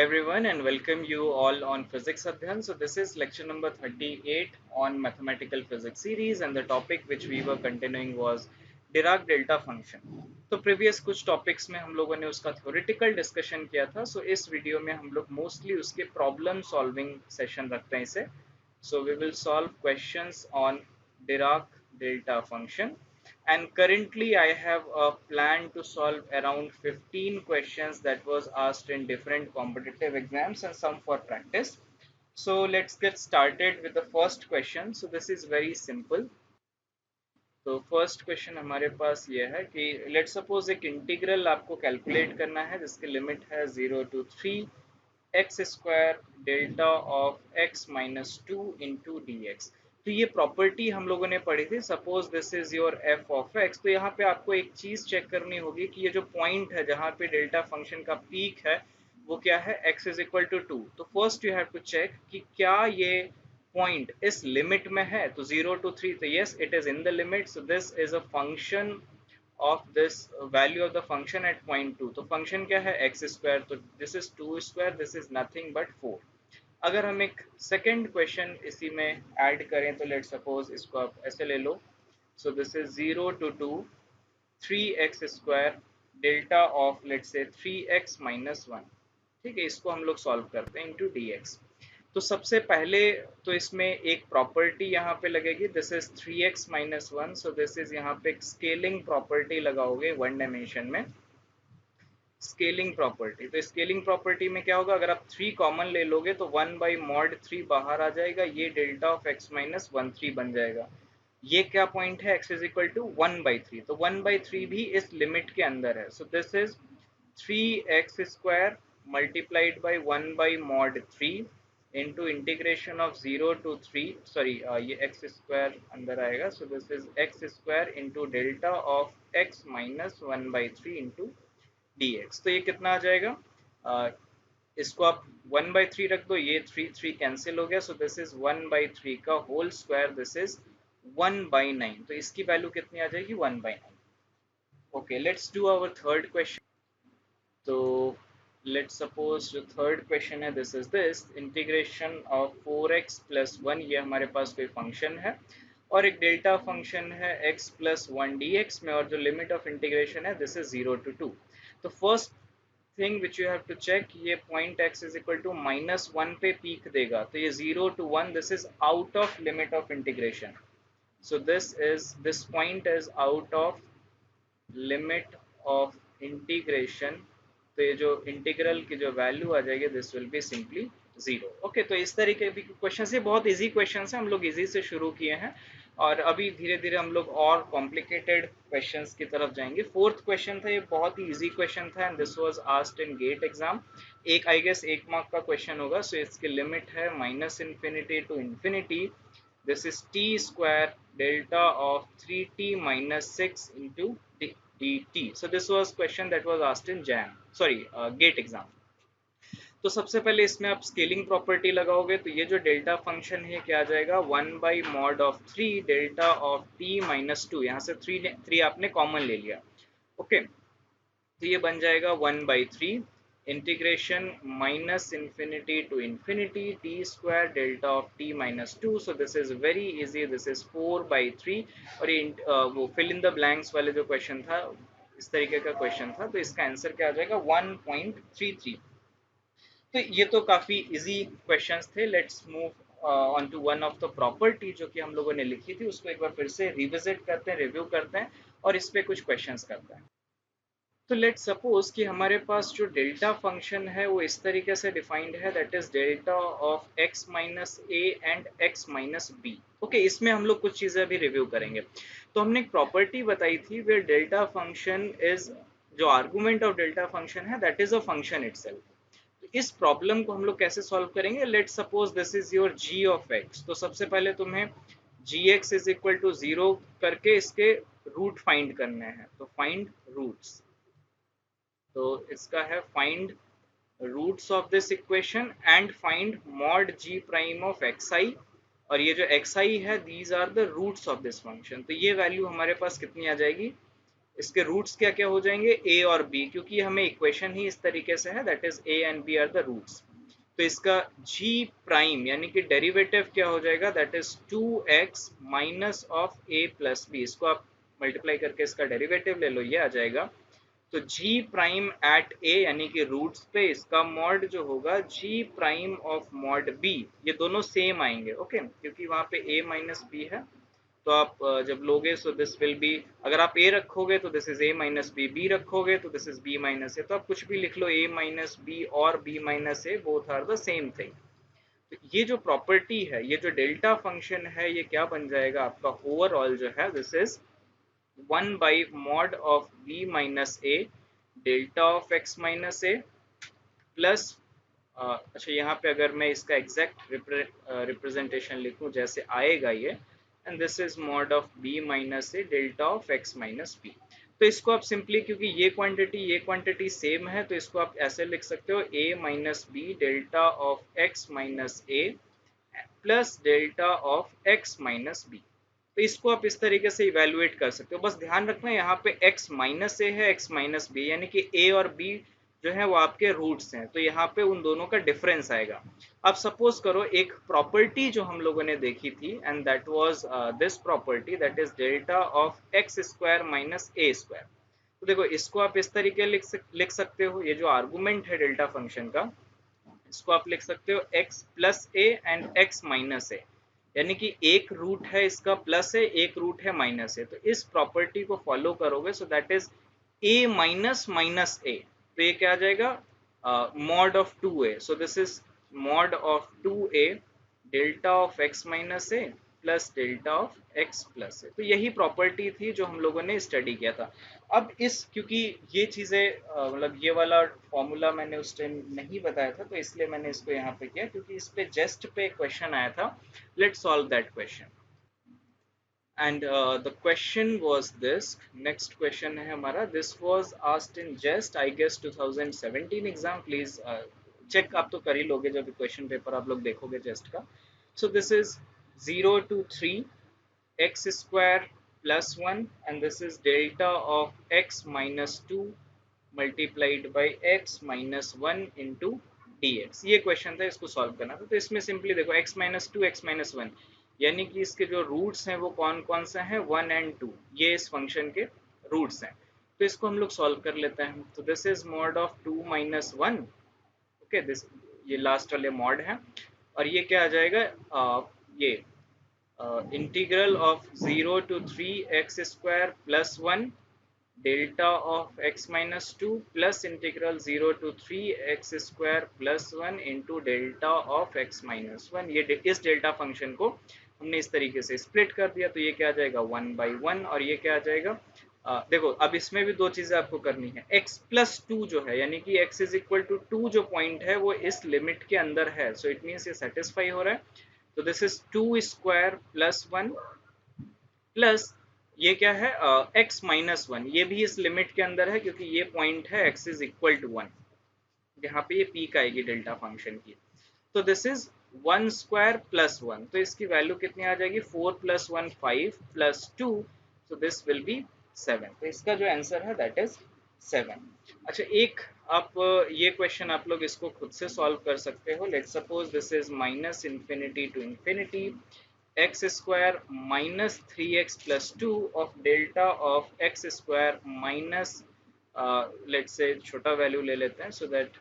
everyone and welcome you all on Physics Adhyan. So this is lecture number 38 on mathematical physics series and the topic which we were continuing was Dirac delta function. तो previous कुछ topics में हम लोगों ने उसका theoretical discussion किया था. So इस video में हम लोग mostly उसके problem solving session रखते हैं इसे. So we will solve questions on Dirac delta function. And currently I have a plan to solve around 15 questions that was asked in different competitive exams and some for practice. So let's get started with the first question. So this is very simple. तो first question हमारे पास ये है कि let's suppose एक integral आपको calculate करना है जिसकी लिमिट है 0 to 3 x square delta of x minus two into d x. तो ये प्रॉपर्टी हम लोगों ने पढ़ी थी. Suppose this is your F of x. तो यहाँ पे आपको एक चीज चेक करनी होगी कि ये जो पॉइंट है जहाँ पे डेल्टा फंक्शन का पीक है वो क्या है, x इज इक्वल टू 2. तो first you have to check कि क्या ये पॉइंट इस लिमिट में है. तो 0 to 3, तो yes it is in the limit. So this is a function of this value of the function at point 2. तो फंक्शन क्या है, एक्स स्क्वायर. तो this is 2 square, this is nothing but 4. अगर हम एक सेकंड क्वेश्चन इसी में add करें तो लेट सपोज इसको आप ऐसे ले लो. So this is 0 to 2 3x square delta of let say 3x minus 1. ठीक है, इसको हम लोग सॉल्व करते हैं इनटू dx. तो सबसे पहले तो इसमें एक प्रॉपर्टी यहाँ पे लगेगी. This is 3x minus 1. So this is यहाँ पे एक स्केलिंग प्रॉपर्टी लगाओगे वन डायमेंशन में, स्केलिंग प्रॉपर्टी. तो स्केलिंग प्रॉपर्टी में क्या होगा, अगर आप 3 कॉमन ले लोगे तो 1 बाई मॉड 3 बाहर आ जाएगा. ये डेल्टा ऑफ x माइनस 1 3 बन जाएगा. ये क्या पॉइंट है, x is equal to 1 by 3. तो 1 बाई 3 भी इस लिमिट के अंदर है. सो this is 3x square multiplied by 1 by mod 3 into integration of 0 to 3, sorry ये x square अंदर आएगा. so this is x square into delta of x minus 1 by 3 into dx. तो ये कितना आ जाएगा, इसको आप 1 by 3 रख दो, ये 3 3 कैंसिल हो गया. so this is 1 by 3 का whole square, this is 1 by 9. तो इसकी वैल्यू कितनी आ जाएगी, 1 by 9. Okay, let's do our third question. तो लेट्स सपोज जो थर्ड क्वेश्चन है this is this integration of 4x plus 1. ये हमारे पास कोई फंक्शन है और एक डेल्टा फंक्शन है x प्लस 1 dx में, और जो लिमिट ऑफ इंटीग्रेशन है दिस इज 0 to 2. तो first thing which you have to check, ये point x is equal to minus 1 पे पीक देगा. तो ये 0 to 1, this is out of limit of integration. So this point is out of limit of integration. तो ये जो integral की जो वैल्यू आ जाएगी this will be simply 0. Okay, तो इस तरीके के क्वेश्चन से बहुत इजी क्वेश्चन है, हम लोग इजी से शुरू किए हैं और अभी धीरे धीरे हम लोग और कॉम्प्लिकेटेड क्वेश्चंस की तरफ जाएंगे. फोर्थ क्वेश्चन था, ये बहुत ही इजी क्वेश्चन था and this was asked in GATE exam. एक आई गेस 1 मार्क का क्वेश्चन होगा. सो इसकी लिमिट है minus infinity to infinity. this is t square delta of 3t minus 6 into dt. So this was question that was asked in JAM, sorry GATE exam. तो सबसे पहले इसमें आप scaling property लगाओगे तो ये जो डेल्टा फंक्शन है क्या आ जाएगा, 1 by mod of 3 delta of t minus 2. यहाँ से 3 आपने कॉमन ले लिया. ओके, तो ये बन जाएगा 1 by 3 integration minus infinity to infinity t square delta of t minus 2. So this is very easy, this is 4 by 3. और ये वो फिल इन द ब्लैंक्स वाले जो क्वेश्चन था इस तरीके का क्वेश्चन था. तो इसका आंसर क्या आ जाएगा, 1.33. तो ये तो काफी इजी क्वेश्चंस थे. Let's move on to one of the property जो कि हम लोगों ने लिखी थी, उसको एक बार फिर से रिविजिट करते हैं, रिव्यू करते हैं और इस पे कुछ क्वेश्चंस करते हैं. तो लेट्स सपोज कि हमारे पास जो डेल्टा फंक्शन है वो इस तरीके से डिफाइंड है, that is delta of x minus a and x minus b. Okay, इसमें हम लोग कुछ चीजें अभी रिव्यू करेंगे. तो हमने एक प्रॉपर्टी बताई थी वेयर डेल्टा फंक्शन इज, जो आर्गुमेंट ऑफ डेल्टा फंक्शन है that is a function itself. तो इस प्रॉब्लम को हम लोग कैसे सॉल्व करेंगे, let's suppose this is your g of x. तो सबसे पहले तुम्हें gx इज इक्वल टू 0 करके इसके रूट फाइंड करने हैं. तो फाइंड रूट्स, तो इसका है find roots of this equation and find mod g prime of xi. और ये जो xi है these are the roots of this function. तो ये वैल्यू हमारे पास कितनी आ जाएगी, इसके रूट्स क्या क्या हो जाएंगे, a और b, क्योंकि हमें इक्वेशन ही इस तरीके से है, that is a and b are the roots. तो इसका g प्राइम यानी कि डेरिवेटिव क्या हो जाएगा, that is 2x minus of a plus b। इसको आप मल्टीप्लाई करके इसका डेरिवेटिव ले लो, ये आ जाएगा। तो g प्राइम एट a यानी कि रूट्स पे इसका मॉड जो होगा g prime of mod b, ये दोनों सेम आएंगे, ओके क्योंकि वहां पे a माइनस b है। तो आप जब लोगे सो दिस विल बी, अगर आप a रखोगे तो this is a minus b, b रखोगे तो this is b minus a। तो आप कुछ भी लिख लो, a माइनस b और b minus a both are the same thing. तो ये जो प्रॉपर्टी है, ये जो डेल्टा फंक्शन है, ये क्या बन जाएगा आपका ओवरऑल जो है, this is 1 by mod of b minus a delta of x minus a plus, अच्छा यहाँ पे अगर मैं इसका एग्जैक्ट रिप्रेजेंटेशन लिखूं जैसे आएगा ये, and this is mod of b minus a delta of x minus b। तो इसको आप सिंपली, क्योंकि ये क्वांटिटी सेम है, तो इसको आप ऐसे लिख सकते हो a minus b delta of x minus a plus delta of x minus b। तो इसको आप इस तरीके से इवेलुएट कर सकते हो। बस ध्यान रखना यहाँ पे x माइनस ए है, x माइनस बी, यानी कि a और b जो है वो आपके रूट्स हैं, तो यहाँ पे उन दोनों का डिफरेंस आएगा। अब सपोज करो एक प्रॉपर्टी जो हम लोगों ने देखी थी, and that was this property, that is delta of x square minus A square. तो देखो इसको आप इस तरीके लिख सकते हो, ये जो आर्गुमेंट है डेल्टा फंक्शन का, इसको आप लिख सकते हो x plus a and x minus a, यानी कि एक रूट है इसका प्लस है, एक रूट है माइनस है। तो इस प्रॉपर्टी को फॉलो करोगे, so that is a minus minus a. तो ये क्या आ जाएगा, mod of 2a। So this is mod of 2a delta of x minus a plus delta of x plus a. तो यही प्रॉपर्टी थी जो हम लोगों ने स्टडी किया था। अब इस, क्योंकि ये चीजें मतलब ये वाला फॉर्मूला मैंने उस टाइम नहीं बताया था, तो इसलिए मैंने इसको यहाँ पे किया, क्योंकि इस पे जस्ट पे क्वेश्चन आया था। Let's solve that question. And the question was this, next question है हमारा, this was asked in just I guess 2017 exam. Please check आप तो कर ही लोगे जब क्वेश्चन पेपर आप लोग देखोगे जस्ट का। सो this is 0 to 3 x square plus 1, and this is delta of x minus 2 multiplied by x minus 1 into dx। ये क्वेश्चन था, इसको सॉल्व करना था। तो इसमें सिंपली देखो x minus 2 x minus 1, यानी कि इसके जो रूट्स हैं वो कौन कौन से हैं, 1 एंड 2, ये इस फंक्शन के रूट्स हैं। तो इसको हम लोग सॉल्व कर लेते हैं। तो this is mod of 2 minus 1, okay this, ये लास्ट वाले मॉड है। और ये क्या आ जाएगा, ये integral of 0 to 3 x square plus 1 delta of x minus 2 plus integral 0 to 3 x square plus 1 into delta of x minus 1। ये इस डेल्टा फंक्शन को हमने इस तरीके से स्प्लिट कर दिया। तो ये क्या आ जाएगा 1 by 1, और ये क्या आ जाएगा, देखो अब इसमें भी दो चीजें आपको करनी है। x प्लस 2 जो है, यानी कि x इज इक्वल टू 2 जो पॉइंट है वो इस लिमिट के अंदर है, सो इट मीन्स ये सेटिस्फाई हो रहा है। तो this is 2 square plus 1 plus ये क्या है, x माइनस 1, ये भी इस लिमिट के अंदर है क्योंकि ये पॉइंट है x इज इक्वल टू 1, यहाँ पे ये पीक आएगी डेल्टा फंक्शन की। तो दिस इज 1 स्क्वायर प्लस 1, तो इसकी वैल्यू कितनी आ जाएगी, 4 plus 1 5 plus 2, so this will B 7। तो इसका जो आंसर है दैट इज 7। अच्छा एक आप ये क्वेश्चन आप लोग इसको खुद से सॉल्व कर सकते हो। Let's suppose this is minus infinity to infinity x square minus 3x plus 2 of delta of x square minus, let's say छोटा वैल्यू ले लेते हैं सो दैट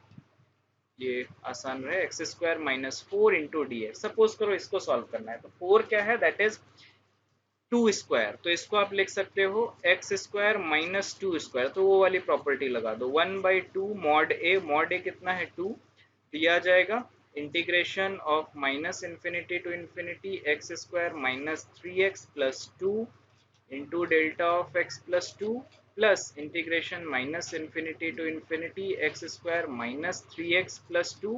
ये आसान रहे, x square minus 4 into d x. Suppose करो इसको solve करना है, तो 4 क्या है, दैट इज 2 स्क्वायर। तो इसको आप लिख सकते हो एक्स स्क्वायर माइनस 2 स्क्वायर, तो वो वाली प्रॉपर्टी लगा दो, 1 बाई 2 मॉड ए कितना है 2, दिया जाएगा integration of minus infinity to infinity x square minus 3x plus 2 into delta of x plus 2 plus integration minus infinity to infinity x square minus 3x plus 2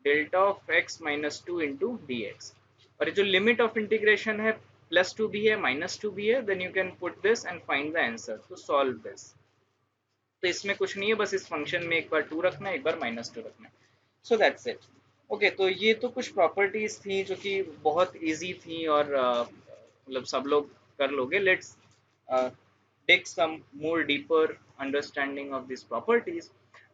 delta of x minus 2 into d x. और ये जो limit of integration है plus 2 भी है minus 2 भी है, then you can put this and find the answer to solve this. तो इसमें कुछ नहीं है, बस इस फंक्शन में एक बार 2 रखना है, एक बार माइनस 2 रखना है। So that's it. ओके, तो ये तो कुछ प्रॉपर्टीज थी जो कि बहुत इजी थी और मतलब सब लोग कर लोगे। Let's take some more deeper understanding of these properties,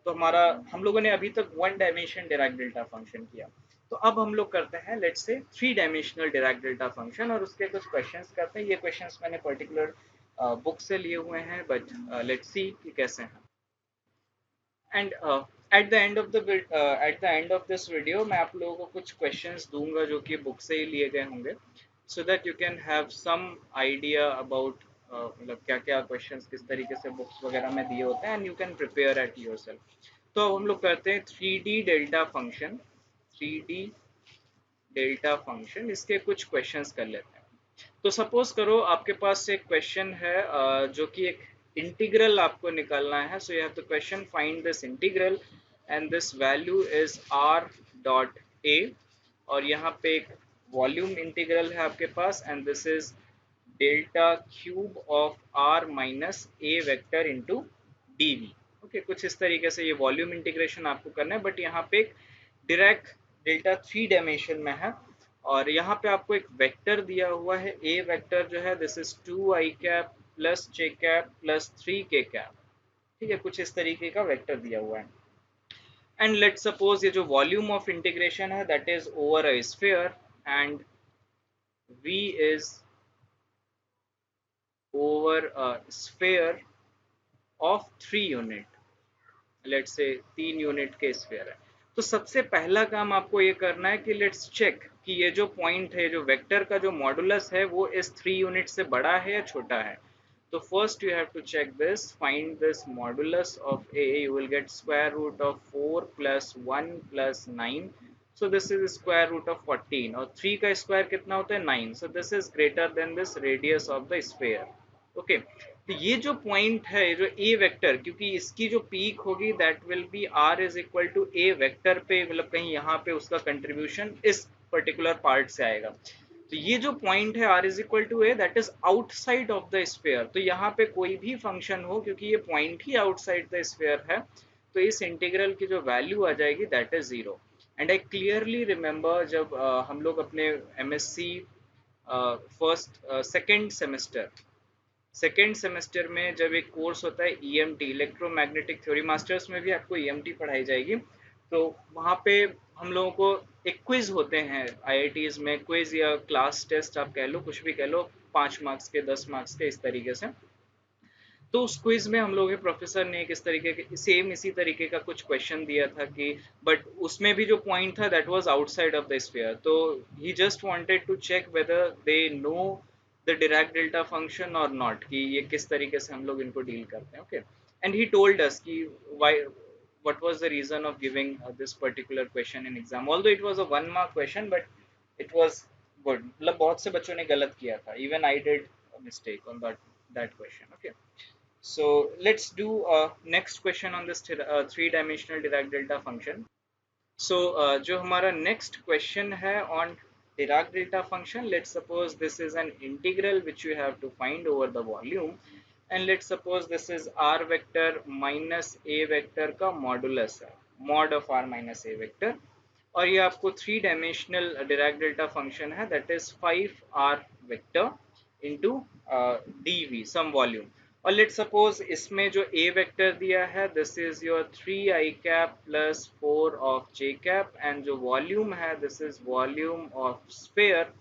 तो हमारा हम लोगों ने अभी तक one dimension Dirac delta function किया। तो अब हम लोग करते हैं let's say three dimensional Dirac delta function और उसके कुछ क्वेश्चंस करते हैं। ये क्वेश्चंस मैंने पर्टिकुलर बुक से लिए हुए हैं, बट लेट्स सी कि कैसे हैं। And at the end of the at the end of this video मैं आप लोगों को कुछ क्वेश्चंस दूंगा जो कि बुक से ही लिए गए होंगे, so that you can have some idea about मतलब क्या क्या क्वेश्चंस किस तरीके से बुक्स वगैरह में दिए होते हैं, and you can prepare at yourself. तो अब हम लोग करते हैं three D delta function, three D delta function, इसके कुछ क्वेश्चंस कर लेते हैं। तो सपोज करो आपके पास एक क्वेश्चन है जो कि एक इंटीग्रल आपको निकालना है। So you have the question find this integral and this value is r dot a, और यहाँ पे एक वॉल्यूम इंटीग्रल है आपके पास, and this is delta cube of r minus a vector into d v. Okay, कुछ इस तरीके से ये वॉल्यूम इंटीग्रेशन आपको करना है, बट यहाँ पे एक डायरेक्ट डेल्टा थ्री डायमेंशन में है, और यहाँ पे आपको एक वेक्टर दिया हुआ है, ए वेक्टर जो है this is two i cap plus j cap plus three k cap. ठीक है, कुछ इस तरीके का वेक्टर दिया हुआ है। एंड लेट सपोज ये जो वॉल्यूम ऑफ इंटीग्रेशन है that is over a sphere, and v is over a sphere of three unit, let's say 3 unit के स्फीयर है। तो सबसे पहला काम आपको ये करना है कि लेट्स चेक कि ये जो पॉइंट है, जो वेक्टर का जो मॉडुलस है वो इस 3 यूनिट से बड़ा है या छोटा है। तो first you have to check this, find this modulus of a, you will get square root of 4 plus 1 plus 9, so this is square root of 14, और 3 का स्क्वायर कितना होता है 9, so this is greater than this radius of the sphere. Okay, तो ये जो point है, जो ए वेक्टर, क्योंकि इसकी जो पीक होगी that will be r is equal to a vector पे, मतलब कहीं यहाँ पे उसका कंट्रीब्यूशन इस पर्टिकुलर पार्ट से आएगा। तो ये जो पॉइंट है r is equal to a that is outside of the sphere, तो यहाँ पे कोई भी फंक्शन हो क्योंकि ये पॉइंट ही आउटसाइड द स्फीयर है, तो इस इंटीग्रल की जो वैल्यू आ जाएगी that is zero. And I clearly remember जब हम लोग अपने एमएससी फर्स्ट सेकेंड सेमेस्टर में जब एक कोर्स होता है ईएमटी, इलेक्ट्रोमैग्नेटिक थ्योरी, मास्टर्स में भी आपको ईएमटी पढ़ाई जाएगी, तो वहाँ पे हम लोगों को एक क्विज होते हैं आईआईटीज में, क्विज या क्लास टेस्ट आप कह लो, कुछ भी कह लो, 5 मार्क्स के 10 मार्क्स के इस तरीके से। तो उस क्विज में हम लोग के प्रोफेसर ने एक इस तरीके के सेम इसी तरीके का कुछ क्वेश्चन दिया था कि, बट उसमें भी जो पॉइंट था that was outside of the sphere, तो he just wanted to check whether they know the Dirac delta function और नॉट, कि ये किस तरीके से हम लोग इनको डील करते हैं। Okay, and he told us कि why what was the reason of giving this particular question in exam, although it was a 1 mark question, but it was good, मतलब बहुत से बच्चों ने गलत किया था, even I did a mistake on that question. Okay, so let's do next question on this three-dimensional Dirac delta function. So जो हमारा next question है on Dirac delta function, let's suppose this is an integral which you have to find over the volume, and let's suppose this is r vector minus a vector का modulus है, mod of r minus a vector, और ये आपको three dimensional Dirac delta function है that is 5r vector into d v some volume. और let suppose इसमें जो a vector दिया है this is your 3 i cap plus 4 of j cap, and जो वॉल्यूम है this is volume of sphere.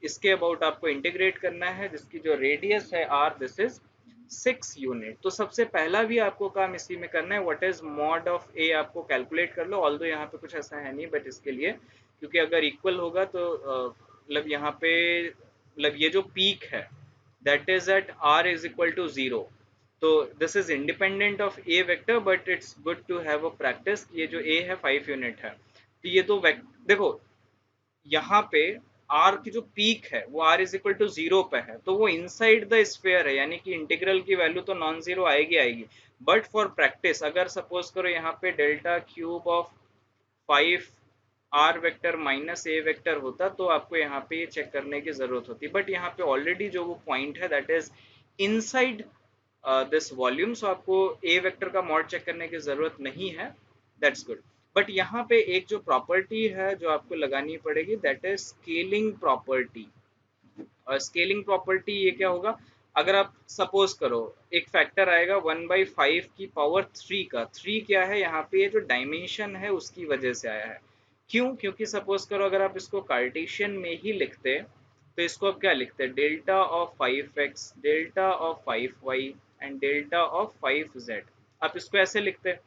इसके about आपको इंटीग्रेट करना है, जिसकी जो रेडियस है आर दिस इज 6 यूनिट। तो सबसे पहला भी आपको काम इसी में करना है, व्हाट इज मॉड ऑफ ए आपको कैलकुलेट कर लो, ऑल्दो यहाँ पे कुछ ऐसा है नहीं, बट इसके लिए क्योंकि अगर इक्वल होगा तो मतलब यहाँ पे मतलब ये जो पीक है that is at r is equal to zero, तो this is independent of a vector, but it's good to have a practice. ये जो ए है 5 यूनिट है, तो ये तो देखो यहाँ पे r की जो पीक है वो r is equal to zero पे है, तो वो इनसाइड द स्फीयर है, यानी कि इंटीग्रल की वैल्यू तो नॉन जीरो आएगी आएगी। बट फॉर प्रैक्टिस अगर सपोज करो यहाँ पे delta cube of 5r vector minus a vector होता, तो आपको यहाँ पे ये चेक करने की जरूरत होती, बट यहाँ पे ऑलरेडी जो वो पॉइंट है that is inside this volume, so आपको ए वेक्टर का मॉड चेक करने की जरूरत नहीं है, दैट्स गुड। बट यहाँ पे एक जो प्रॉपर्टी है जो आपको लगानी पड़ेगी दैट इज स्केलिंग प्रॉपर्टी। और स्केलिंग प्रॉपर्टी ये क्या होगा, अगर आप सपोज करो एक फैक्टर आएगा 1/5 की पावर 3 का, 3 क्या है यहाँ पे, ये जो डायमेंशन है उसकी वजह से आया है। क्यों? क्योंकि सपोज करो अगर आप इसको कार्टेशियन में ही लिखते तो इसको आप क्या लिखते, delta of 5x, delta of 5y and delta of 5z। आप इसको ऐसे लिखते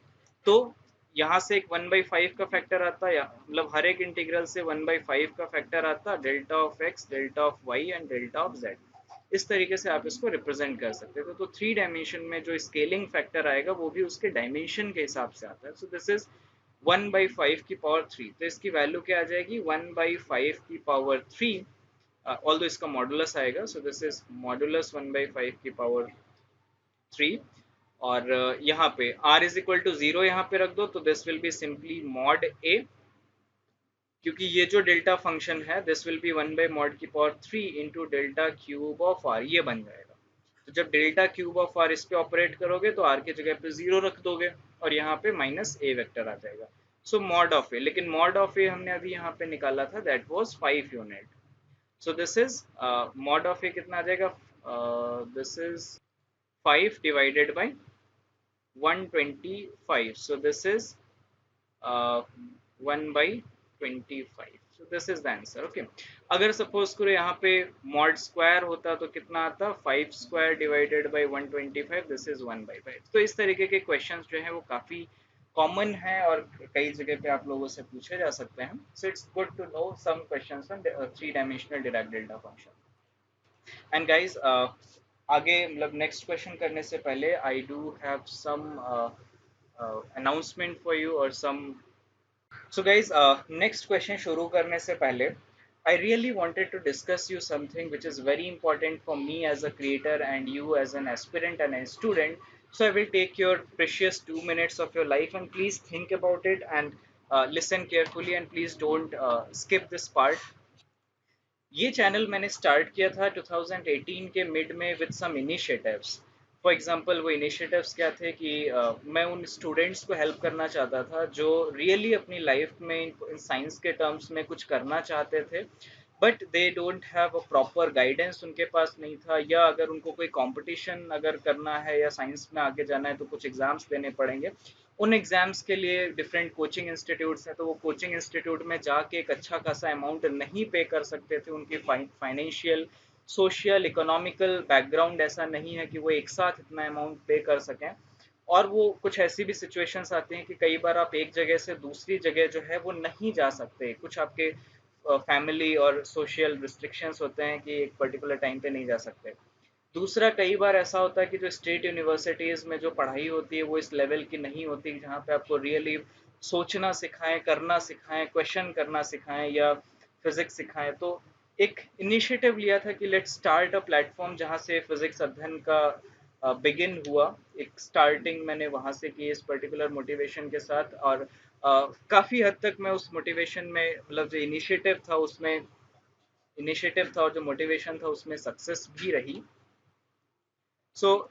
तो यहाँ से एक 1/5 का फैक्टर आता, या मतलब हर एक इंटीग्रल से 1/5 का फैक्टर आता, delta of x, delta of y and delta of z। इस तरीके से आप इसको रिप्रेजेंट कर सकते थे। तो थ्री डायमेंशन में जो स्केलिंग फैक्टर आएगा वो भी उसके डायमेंशन के हिसाब से आता है। सो दिस इज 1/5 की पावर 3, तो इसकी वैल्यू क्या आ जाएगी, 1/5 की पावर 3, ऑल्दो इसका मॉडुलस आएगा। सो दिस इज मॉडुलस 1/5 की पावर 3। और यहाँ पे r इज इक्वल टू 0 यहाँ पे रख दो, तो this will be simply mod a, क्योंकि ये जो डेल्टा फंक्शन है दिस विल बी 1/mod की power 3 into delta cube of r, ये बन जाएगा। तो जब डेल्टा क्यूब ऑफ r इस पे ऑपरेट करोगे तो r की जगह पे 0 रख दोगे और यहाँ पे माइनस a वेक्टर आ जाएगा। सो मॉड ऑफ ए, लेकिन मॉड ऑफ ए हमने अभी यहाँ पे निकाला था, that was 5 unit. So this is mod of a कितना आ जाएगा, this is 5 divided by 125, so this is 1/25, so this is the answer। okay, अगर सपोज करो यहाँ पे मॉड स्क्वायर होता तो कितना आता, 5 square divided by 125, this is 1/5। तो इस तरीके के क्वेश्चंस जो है वो काफी कॉमन है और कई जगह पे आप लोगों से पूछे जा सकते हैं। So it's good to know some questions on three dimensional Dirac delta function. And guys आगे मतलब नेक्स्ट क्वेश्चन करने से पहले I do have some announcement for you or some। So guys, next question शुरू करने से पहले I really wanted to discuss you something which is very important for me as a creator and you as an aspirant and a student. So I will take your precious 2 minutes of your life and please think about it and listen carefully and please don't skip this part। ये channel मैंने start किया था 2018 के mid में with some initiatives. For example वो initiatives क्या थे कि मैं उन स्टूडेंट्स को हेल्प करना चाहता था जो रियली अपनी लाइफ में इन साइंस के टर्म्स में कुछ करना चाहते थे but they don't have a proper guidance उनके पास नहीं था, या अगर उनको कोई कंपटीशन अगर करना है या साइंस में आगे जाना है तो कुछ एग्जाम्स देने पड़ेंगे। उन एग्जाम्स के लिए डिफरेंट कोचिंग इंस्टीट्यूट्स हैं, तो वो कोचिंग इंस्टीट्यूट में जाके एक अच्छा खासा अमाउंट नहीं पे कर सकते थे। उनकी फाइनेंशियल सोशल इकोनॉमिकल बैकग्राउंड ऐसा नहीं है कि वो एक साथ इतना अमाउंट पे कर सकें। और वो कुछ ऐसी भी सिचुएशंस आती हैं कि कई बार आप एक जगह से दूसरी जगह जो है वो नहीं जा सकते, कुछ आपके फैमिली और सोशल रिस्ट्रिक्शंस होते हैं कि एक पर्टिकुलर टाइम पे नहीं जा सकते। दूसरा, कई बार ऐसा होता है कि जो स्टेट यूनिवर्सिटीज़ में जो पढ़ाई होती है वो इस लेवल की नहीं होती जहाँ पे आपको रियली सोचना सिखाएं, करना सिखाएं, क्वेश्चन करना सिखाएं या फिजिक्स सिखाएं। तो एक इनिशिएटिव लिया था कि लेट्स स्टार्ट अ प्लेटफॉर्म जहाँ से फिजिक्स अध्ययन का बिगिन हुआ। एक स्टार्टिंग मैंने वहाँ से की इस पर्टिकुलर मोटिवेशन के साथ, और काफ़ी हद तक मैं उस मोटिवेशन में मतलब जो इनिशिएटिव था और जो मोटिवेशन था उसमें सक्सेस भी रही। सो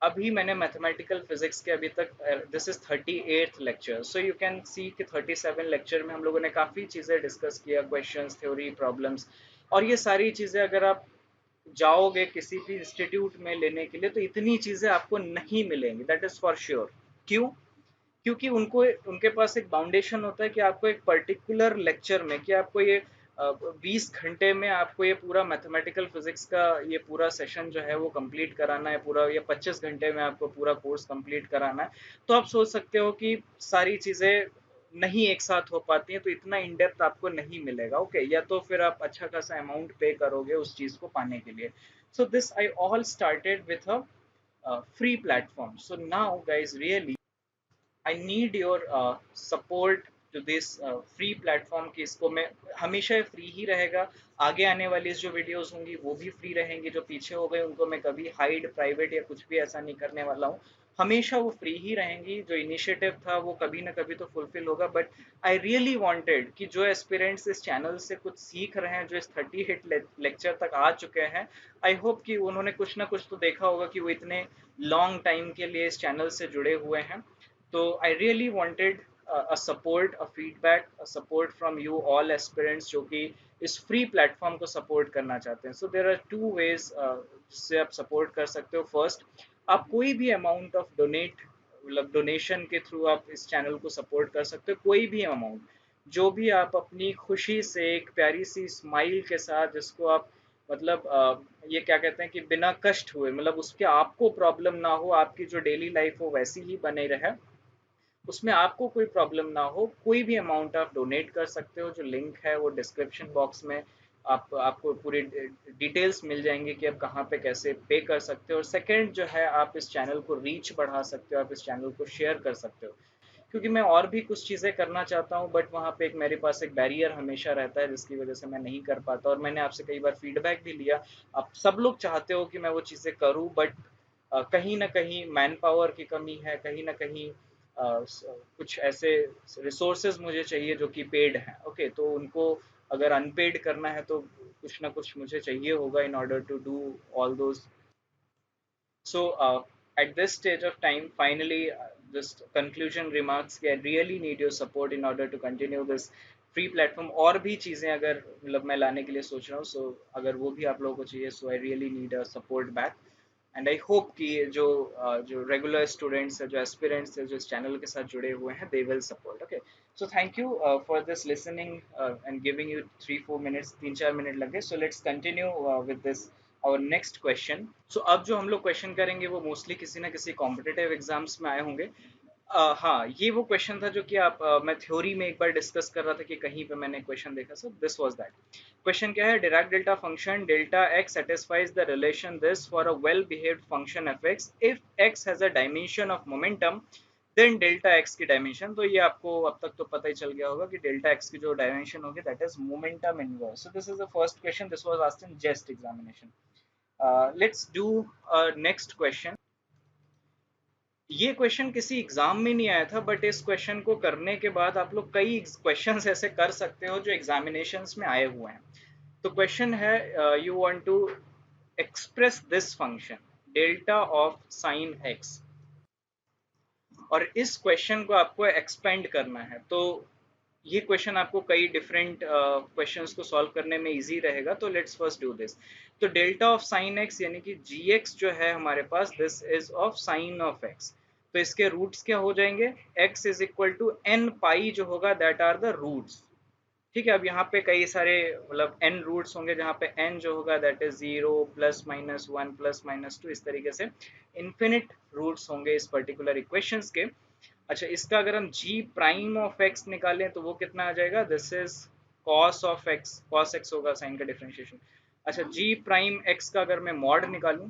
अभी मैंने मैथमेटिकल फिजिक्स के अभी तक this is 38th lecture. So you can see कि 37 लेक्चर में हम लोगों ने काफ़ी चीज़ें डिस्कस किया, क्वेश्चंस, थ्योरी, प्रॉब्लम्स। और ये सारी चीज़ें अगर आप जाओगे किसी भी इंस्टीट्यूट में लेने के लिए तो इतनी चीज़ें आपको नहीं मिलेंगी, दैट इज़ फॉर श्योर। क्यों? क्योंकि उनको उनके पास एक फाउंडेशन होता है कि आपको एक पर्टिकुलर लेक्चर में कि आपको ये 20 घंटे में आपको ये पूरा मैथमेटिकल फिजिक्स का ये पूरा सेशन जो है वो कंप्लीट कराना है पूरा, या 25 घंटे में आपको पूरा कोर्स कंप्लीट कराना है। तो आप सोच सकते हो कि सारी चीज़ें नहीं एक साथ हो पाती हैं, तो इतना इन डेप्थ आपको नहीं मिलेगा। ओके, या तो फिर आप अच्छा खासा अमाउंट पे करोगे उस चीज़ को पाने के लिए। So this I all started with a free platform. So now guys really I need your support to this free platform, कि इसको मैं हमेशा फ्री ही रहेगा। आगे आने वाली जो वीडियोस होंगी वो भी फ्री रहेंगी, जो पीछे हो गए उनको मैं कभी हाइड प्राइवेट या कुछ भी ऐसा नहीं करने वाला हूँ। हमेशा वो फ्री ही रहेंगी। जो इनिशिएटिव था वो कभी ना कभी तो फुलफिल होगा, बट आई रियली वांटेड कि जो एस्पिरेंट्स इस चैनल से कुछ सीख रहे हैं, जो इस 38 लेक्चर तक आ चुके हैं, आई होप कि उन्होंने कुछ ना कुछ तो देखा होगा कि वो इतने लॉन्ग टाइम के लिए इस चैनल से जुड़े हुए हैं। तो I really wanted support, a feedback, a support from you all aspirants जो कि इस फ्री प्लेटफॉर्म को सपोर्ट करना चाहते हैं. सो देर आर टू वेज जिससे आप सपोर्ट कर सकते हो. फर्स्ट, आप कोई भी अमाउंट ऑफ डोनेट, मतलब डोनेशन के थ्रू आप इस चैनल को सपोर्ट कर सकते हो. कोई भी अमाउंट, जो भी आप अपनी खुशी से एक प्यारी सी स्माइल के साथ, जिसको आप मतलब ये क्या कहते हैं कि बिना कष्ट हुए, मतलब उसके आपको प्रॉब्लम ना हो, आपकी जो डेली लाइफ हो वैसी ही बने रहे, उसमें आपको कोई प्रॉब्लम ना हो, कोई भी अमाउंट आप डोनेट कर सकते हो. जो लिंक है वो डिस्क्रिप्शन बॉक्स में, आपको पूरी डिटेल्स मिल जाएंगे कि आप कहाँ पे कैसे पे कर सकते हो. और सेकंड जो है, आप इस चैनल को रीच बढ़ा सकते हो, आप इस चैनल को शेयर कर सकते हो. क्योंकि मैं और भी कुछ चीज़ें करना चाहता हूँ, बट वहाँ पे एक मेरे पास एक बैरियर हमेशा रहता है, जिसकी वजह से मैं नहीं कर पाता. और मैंने आपसे कई बार फीडबैक भी लिया, आप सब लोग चाहते हो कि मैं वो चीज़ें करूँ, बट कहीं ना कहीं मैन पावर की कमी है, कहीं ना कहीं कुछ ऐसे रिसोर्सेज मुझे चाहिए जो कि पेड हैं. ओके, तो उनको अगर अनपेड करना है तो कुछ ना कुछ मुझे चाहिए होगा in order to do all those. So, at this stage of time, finally, just conclusion remarks कि I really need your support in order to continue this free platform. और भी चीज़ें अगर मतलब मैं लाने के लिए सोच रहा हूँ, so अगर वो भी आप लोगों को चाहिए, so I really need a support back. And I hope कि जो रेगुलर स्टूडेंट्स है, जो एस्पिरेंट्स है, जो इस चैनल के साथ जुड़े हुए हैं, they will support. Okay, so thank you for this listening and giving you 3-4 minutes, 3-4 minute लगे. So let's continue with this और नेक्स्ट क्वेश्चन. सो अब जो हम लोग क्वेश्चन करेंगे वो मोस्टली किसी ना किसी कॉम्पिटिटिव एग्जाम्स में आए होंगे. हाँ, ये वो क्वेश्चन था जो कि मैं थ्योरी में एक बार डिस्कस कर रहा था कि कहीं पे मैंने क्वेश्चन देखा. So this was that question. क्या है? Dirac delta function delta x satisfies the relation this for a well behaved function f x if x has a dimension of momentum then delta x की dimension. तो ये आपको अब तक तो पता ही चल गया होगा कि डेल्टा एक्स की जो डायमेंशन होगी that is momentum inverse. So this is the first question. This was asked in JEST examination. Let's do next question. ये क्वेश्चन किसी एग्जाम में नहीं आया था, बट इस क्वेश्चन को करने के बाद आप लोग कई क्वेश्चंस ऐसे कर सकते हो जो एग्जामिनेशंस में आए हुए हैं. तो क्वेश्चन है, you want to express this function delta of sine x, और इस क्वेश्चन को आपको एक्सपेंड करना है. तो ये क्वेश्चन आपको कई डिफरेंट क्वेश्चंस को सॉल्व करने में इजी रहेगा. तो लेट्स फर्स्ट डू दिस. तो डेल्टा ऑफ साइन एक्स यानी कि जी एक्स जो है हमारे पास, this is of sine of x. तो इसके रूट्स क्या हो जाएंगे? X is equal to n pi जो होगा, दैट आर द रूट्स. ठीक है, अब यहाँ पे कई सारे मतलब एन रूट्स होंगे, जहाँ पे एन जो होगा दैट इज 0 +-1 +-2, इस तरीके से इन्फिनिट रूट्स होंगे इस पर्टिकुलर इक्वेशंस के. अच्छा, इसका अगर हम जी प्राइम ऑफ एक्स निकालें तो वो कितना आ जाएगा? This is cos of x, cos x होगा साइन का डिफरेंशिएशन. अच्छा, जी प्राइम एक्स का अगर मैं मॉड निकालूं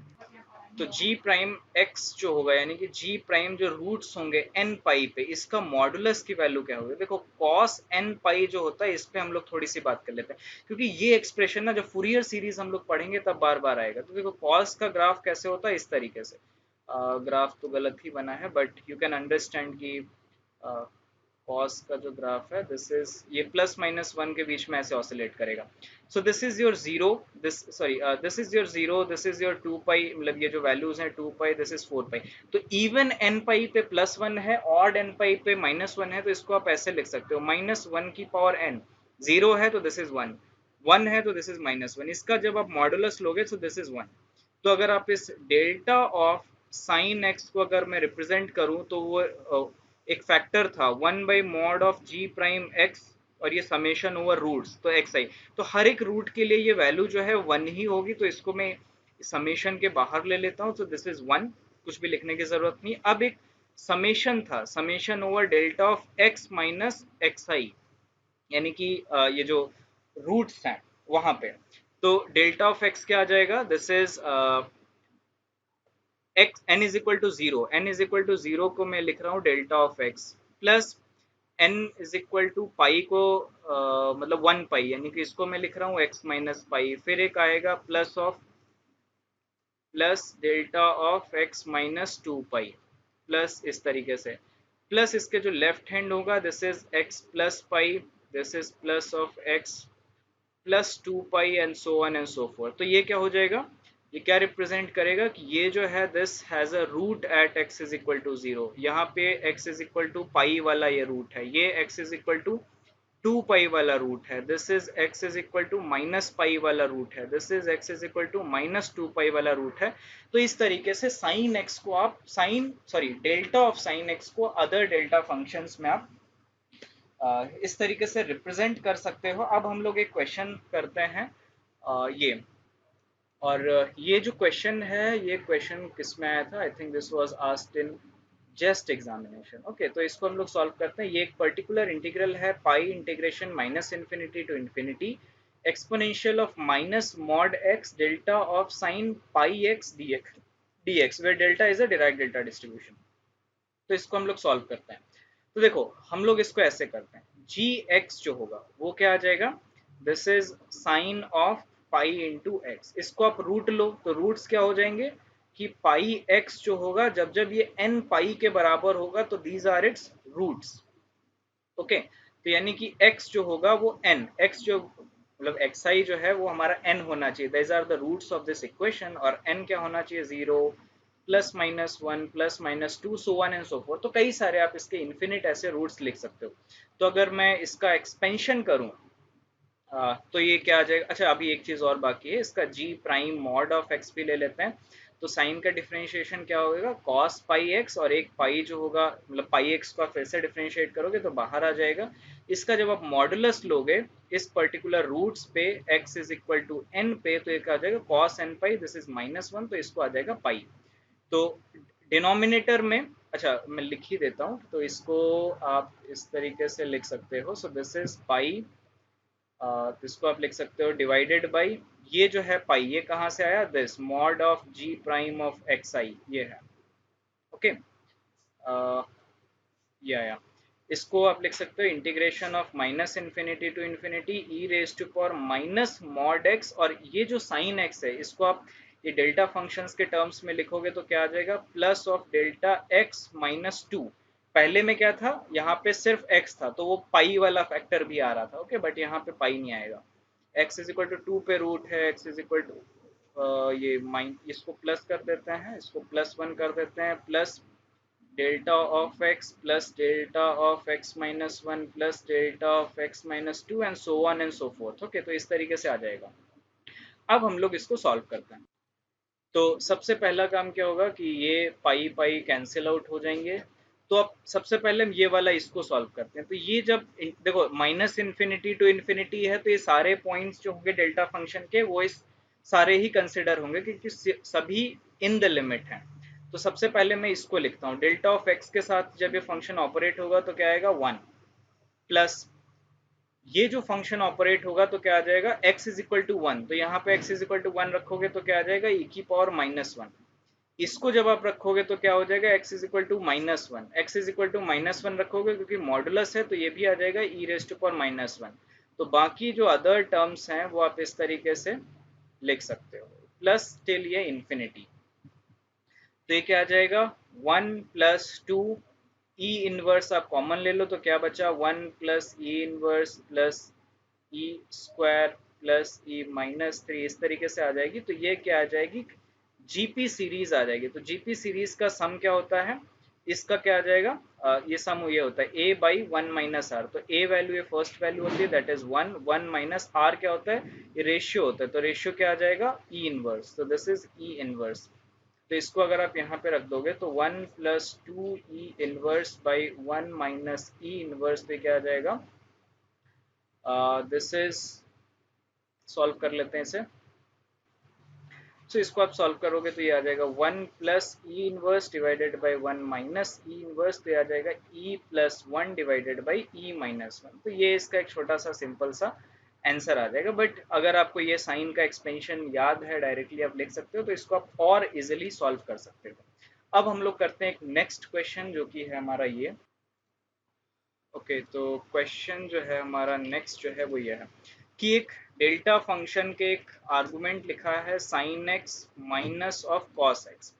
तो जी प्राइम एक्स जो होगा, यानी कि जी प्राइम जो रूट्स होंगे एन पाई पे, इसका मॉडुलस की वैल्यू क्या होगी? देखो, कॉस एन पाई जो होता है, इस पे हम लोग थोड़ी सी बात कर लेते हैं, क्योंकि ये एक्सप्रेशन ना जब फूरियर सीरीज हम लोग पढ़ेंगे तब बार बार आएगा. तो देखो, कॉस का ग्राफ कैसे होता है? इस तरीके से. ग्राफ तो गलत ही बना है, बट यू कैन अंडरस्टैंड कि कॉस का जो ग्राफ है, दिस इज ये +-1 के बीच में ऐसे ऑसिलेट करेगा. सो this is your zero, this sorry this is your zero, this is your 2 पाई, मतलब ये जो वैल्यूज हैं 2 पाई, दिस इज 4 पाई. तो इवन एन पाई पे +1 है, ऑड एन पाई पे -1 है, तो इसको आप ऐसे लिख सकते हो -1 की पावर n. जीरो है तो दिस इज 1, 1 है तो दिस इज -1. इसका जब आप मॉडुलस लोगे तो दिस इज 1. तो अगर आप इस डेल्टा ऑफ साइन एक्स को अगर मैं रिप्रेजेंट करूं तो वो एक फैक्टर था 1/mod of g prime x, और ये समेशन ओवर रूट्स, तो एक्स आई. तो हर एक रूट के लिए ये वैल्यू जो है 1 ही होगी. तो इसको मैं समेशन के बाहर ले लेता हूँ. तो दिस इज 1, कुछ भी लिखने की जरूरत नहीं. अब एक समेशन था, summation over delta of x minus x i, यानी कि ये जो रूट्स हैं वहां पे. तो डेल्टा ऑफ एक्स क्या आ जाएगा? This is x n is equal to zero, n is equal to zero को मैं लिख रहा हूँ delta of x plus n is equal to pi को मतलब 1 पाई, यानी कि इसको मैं लिख रहा हूँ एक्स माइनस पाई. फिर एक आएगा plus delta of x -2 pi, plus इस तरीके से, प्लस इसके जो लेफ्ट हैंड होगा this is x plus pi, this is plus of x +2 pi and so on and so forth. तो ये क्या हो जाएगा? ये क्या रिप्रेजेंट करेगा कि ये जो है this has a root at x is equal to 0। यहाँ पे x is equal to pi वाला ये रूट है, ये x is equal to 2 pi वाला रूट है, this is x is equal to minus pi वाला रूट है, this is x is equal to minus 2 pi वाला रूट है। तो इस तरीके से साइन x को आप डेल्टा ऑफ साइन x को अदर डेल्टा फंक्शंस में आप इस तरीके से रिप्रेजेंट कर सकते हो। अब हम लोग एक क्वेश्चन करते हैं ये, और ये जो क्वेश्चन है ये क्वेश्चन किस में आया था, I think this was asked in JEST examination. Okay, तो इसको हम लोग सॉल्व करते हैं। ये एक पर्टिकुलर इंटीग्रल है, pi integration minus infinity to infinity exponential of minus mod x delta of sine pi x dx where delta is a derived delta distribution. तो इसको हम लोग सॉल्व करते हैं। तो देखो हम लोग इसको ऐसे करते हैं, जी एक्स जो होगा वो क्या आ जाएगा, this is sine of pi into x. इसको आप रूट लो तो रूट्स क्या हो जाएंगे कि पाई एक्स जो होगा जब जब ये एन पाई के बराबर होगा तो these are its roots. Okay, तो यानी कि x जो होगा वो n, x जो मतलब xi जो है वो हमारा n होना चाहिए, these are the roots of this equation. और n क्या होना चाहिए, 0 plus minus 1 plus minus 2 so one and so forth. तो कई सारे आप इसके इन्फिनिट ऐसे रूट्स लिख सकते हो। तो अगर मैं इसका एक्सपेंशन करूं तो ये क्या आ जाएगा, अच्छा अभी एक चीज और बाकी है, इसका जी प्राइम मॉड ऑफ एक्स भी ले लेते हैं। तो साइन का डिफरेंशिएशन क्या होगा, कॉस पाई एक्स, और एक पाई जो होगा मतलब पाई एक्स का फिर से डिफरेंशिएट करोगे तो बाहर आ जाएगा। इसका जब आप मॉडुलस लोगे इस पर्टिकुलर रूट्स पे x is equal to n पे, तो एक आ जाएगा cos n pi, this is -1, तो इसको आ जाएगा पाई। तो डिनोमिनेटर में, अच्छा मैं लिख ही देता हूँ, तो इसको आप इस तरीके से लिख सकते हो, सो दिस इज पाई, तो इसको आप लिख सकते हो डिवाइडेड बाई, ये जो है पाई ये कहाँ से आया, this mod of g prime of x i ये है। ओके, ये आया। इसको आप लिख सकते हो integration of minus infinity to infinity e raise to power minus mod x, और ये जो साइन एक्स है इसको आप ये डेल्टा फंक्शंस के टर्म्स में लिखोगे तो क्या आ जाएगा, plus of delta x minus 2। पहले में क्या था, यहाँ पे सिर्फ x था तो वो पाई वाला फैक्टर भी आ रहा था, ओके, बट यहाँ पे पाई नहीं आएगा। x इज इक्वल टू 2 पे रूट है, x इज इक्वल टू ये माइन, इसको प्लस कर देते हैं, इसको +1 कर देते हैं, plus delta of x plus delta of x minus 1 plus delta of x minus 2 and so on and so fourth. Okay, तो इस तरीके से आ जाएगा। अब हम लोग इसको सॉल्व करते हैं। तो सबसे पहला काम क्या होगा कि ये पाई पाई कैंसिल आउट हो जाएंगे। तो अब सबसे पहले हम ये वाला इसको सॉल्व करते हैं। तो ये जब देखो माइनस इन्फिनिटी टू इन्फिनिटी है तो ये सारे पॉइंट्स जो होंगे डेल्टा फंक्शन के वो इस सारे ही कंसिडर होंगे क्योंकि सभी इन द लिमिट हैं। तो सबसे पहले मैं इसको लिखता हूँ, डेल्टा ऑफ एक्स के साथ जब ये फंक्शन ऑपरेट होगा तो क्या आएगा 1 प्लस ये जो फंक्शन ऑपरेट होगा तो क्या आ जाएगा x इज इक्वल टू 1, तो यहाँ पे x इज इक्वल टू 1 रखोगे तो क्या आ जाएगा e की पावर -1। इसको जब आप रखोगे तो क्या हो जाएगा x is equal to -1, x is equal to -1 रखोगे क्योंकि मॉडुलस है तो ये भी आ जाएगा e रेज टू पावर -1। तो बाकी जो अदर टर्म्स हैं वो आप इस तरीके से लिख सकते हो, प्लस टिल ये इन्फिनिटी। तो ये क्या आ जाएगा 1 प्लस 2 ई इनवर्स आप कॉमन ले लो तो क्या बचा 1 प्लस ई inverse plus E square plus ई -3, इस तरीके से आ जाएगी। तो ये क्या आ जाएगी, जीपी सीरीज आ जाएगी। तो जीपी सीरीज का सम क्या होता है, इसका क्या आ जाएगा, ये सम ये होता है a बाई 1 माइनस आर। तो a वैल्यू ये फर्स्ट वैल्यू होती है दैट इज 1, 1 माइनस आर क्या होता है, ये रेशियो होता है। तो रेशियो क्या आ जाएगा ई इनवर्स, तो दिस इज ई इनवर्स। तो इसको अगर आप यहाँ पे रख दोगे तो 1 plus 2 E inverse by 1 minus E inverse पे क्या आ जाएगा, दिस इज, सॉल्व कर लेते हैं इसे। तो इसको आप सॉल्व करोगे तो ये आ जाएगा 1 plus E inverse divided by 1 minus E inverse, तो ये आ जाएगा E plus 1 divided by E -1। तो ये इसका एक छोटा सा सिंपल सा आंसर आ जाएगा। बट अगर आपको ये साइन का एक्सपेंशन याद है डायरेक्टली आप लिख सकते हो तो इसको आप और इजिली सॉल्व कर सकते हो। अब हम लोग करते हैं एक नेक्स्ट क्वेश्चन जो कि है हमारा ये। ओके, तो क्वेश्चन जो है हमारा नेक्स्ट जो है वो ये है कि एक डेल्टा फंक्शन के एक आर्गुमेंट लिखा है sine x minus of cos x.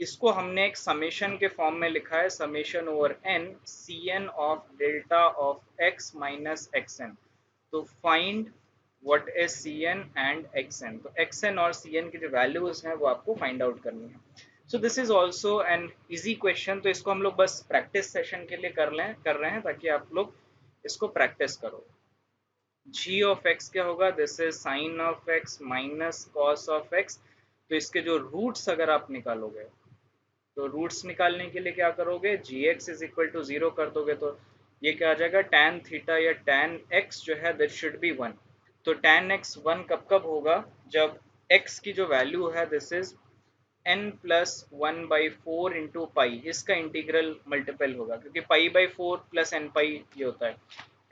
इसको हमने एक समेशन के फॉर्म में लिखा है, summation over n c n of delta of x minus x n. तो find what is c n and x n. तो एक्स एन और सी एन की जो वैल्यूज हैं वो आपको फाइंड आउट करनी है। सो this is also an easy question. तो इसको हम लोग बस प्रैक्टिस सेशन के लिए कर रहे हैं ताकि आप लोग इसको प्रैक्टिस करो। जी ऑफ एक्स क्या होगा, this is sine of x minus cos of x. तो इसके जो रूट्स अगर आप निकालोगे, तो रूट्स निकालने के लिए क्या करोगे, g x is equal to zero कर दोगे। तो ये क्या आ जाएगा, tan थीटा या tan एक्स जो है दैट शुड बी वन। तो tan एक्स वन कब कब होगा, जब x की जो वैल्यू है this is n plus one by four into pi, इसका इंटीग्रल मल्टीपल होगा, क्योंकि pi by four plus n pi ये होता है।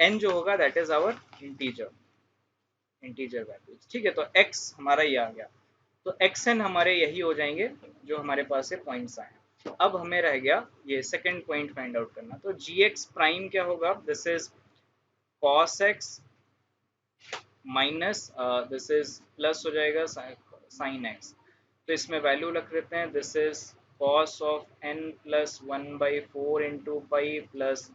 n जो होगा that is our integer, integer values. ठीक है, तो x हमारा ये आ गया। तो एक्स एन हमारे यही हो जाएंगे जो हमारे पास से पॉइंट्स आए। अब हमें रह गया ये सेकंड पॉइंट फाइंड आउट करना। तो जी एक्स प्राइम क्या होगा, this is cos x minus this is plus हो जाएगा साइन एक्स। तो इसमें वैल्यू रख लेते हैं, this is cos of n plus one by four into pi plus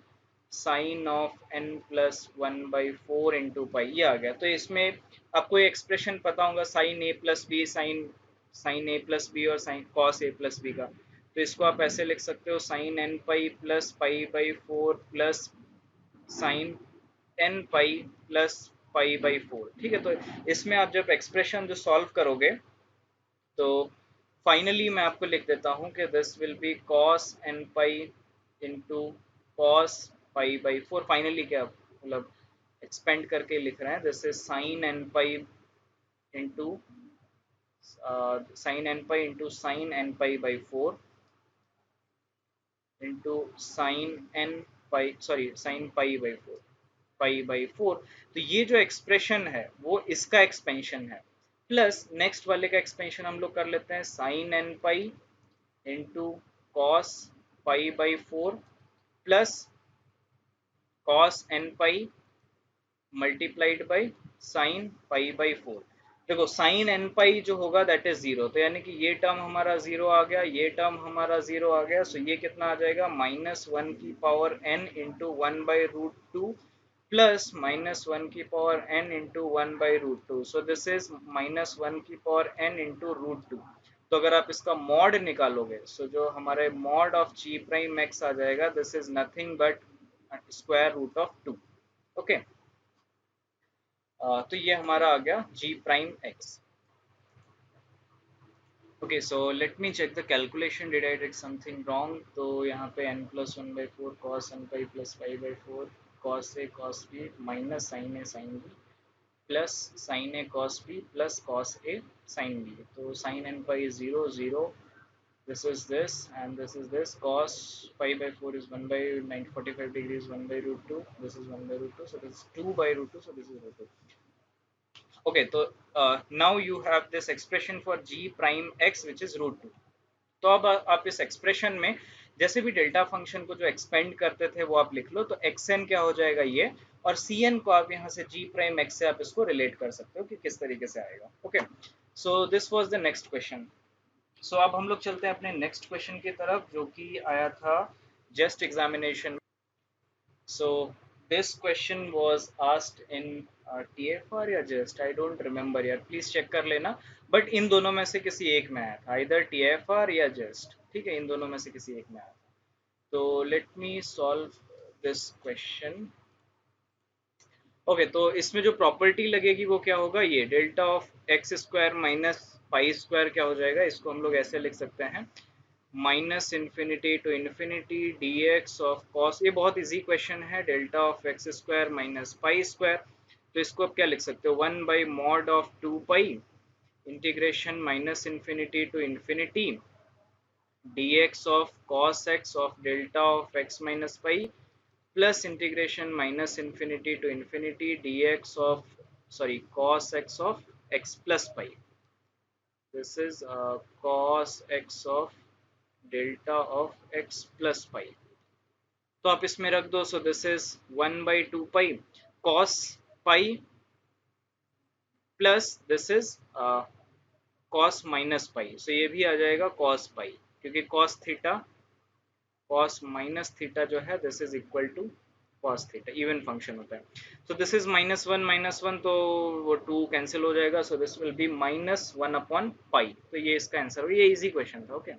sine of n plus one by four into pi, ये आ गया। तो इसमें आपको ये एक्सप्रेशन पता होगा, sine a plus b, sine sine a plus b और sine cos a plus b का। तो इसको आप ऐसे लिख सकते हो, sine n pi plus pi by four plus sine n pi plus pi by four. ठीक है, तो इसमें आप जब एक्सप्रेशन जो सॉल्व करोगे, तो फाइनली मैं आपको लिख देता हूँ कि this will be cos n pi into cos pi by four. Finally क्या मतलब एक्सपेंड करके लिख रहे हैं, this is sine n pi into sine n pi into sine n pi by four into sine n pi, sorry sine pi by four, pi by four. तो ये जो expression है वो इसका एक्सपेंशन है, प्लस नेक्स्ट वाले का expansion हम लोग कर लेते हैं, sine n pi into cos pi by four plus cos n pi multiplied by sine pi by four. देखो साइन एन पाई जो होगा दैट इज जीरो, तो यानी कि ये टर्म हमारा जीरो आ गया, ये टर्म हमारा जीरो आ गया। सो ये कितना आ जाएगा, माइनस वन की power n into one by root two plus minus one की power n into one by root two. So this is minus one की power n into root two. तो अगर आप इसका मॉड निकालोगे, सो जो हमारे mod of g prime x आ जाएगा, this is nothing but square root of two. Okay, तो ये हमारा आ गया g prime x. Okay, so let me check the calculation, did I did something wrong. तो यहाँ पे n plus one by four cos n pi plus pi by four cos a cos b minus sine a sine b plus sine a cos b plus cos a sine b. तो sine n pi is zero zero, this is this and this is this, cos pi by 4 is 1 by 945 degrees 1 by root 2, this is 1 by root 2, so this is 2 by root 2, so this is root 2। Okay, तो now you have this expression for g prime x which is root two. तो अब आप इस expression में जैसे भी delta function को जो एक्सपेंड करते थे वो आप लिख लो। तो एक्स एन क्या हो जाएगा ये, और सी एन को आप यहाँ से जी प्राइम एक्स से आप इसको रिलेट कर सकते हो कि किस तरीके से आएगा। Okay, so this was the next question. So अब हम लोग चलते हैं अपने नेक्स्ट क्वेश्चन की तरफ, जो कि आया था just examination. So this question was asked in TFR या just, I don't remember यार, प्लीज चेक कर लेना। बट इन दोनों में से किसी एक में आया था, इधर TFR या just, ठीक है, इन दोनों में से किसी एक में आया था। तो let me solve this question. Okay, तो इसमें जो प्रॉपर्टी लगेगी वो क्या होगा, ये delta of x square minus pi square क्या हो जाएगा, इसको हम लोग ऐसे लिख सकते हैं, minus infinity to infinity d x of cos. ये बहुत इजी क्वेश्चन है, delta of x square minus pi square. तो इसको आप क्या लिख सकते हो, one by mod of two pi integration minus infinity to infinity d x of cos x of delta of x minus pi plus integration minus infinity to infinity d x of, sorry cos x of x plus pi. This is cos x of delta of x plus pi. तो आप इसमें रख दो, so this is one by two pi cos pi plus this is cos minus pi. So ये भी आ जाएगा cos pi, क्योंकि cos theta, cos minus theta जो है this is equal to cos theta even function होता है. So this is minus one तो वो टू कैंसिल हो जाएगा. So this will be minus one upon pi. तो ये इसका आंसर हो. ये इजी क्वेश्चन था. ओके.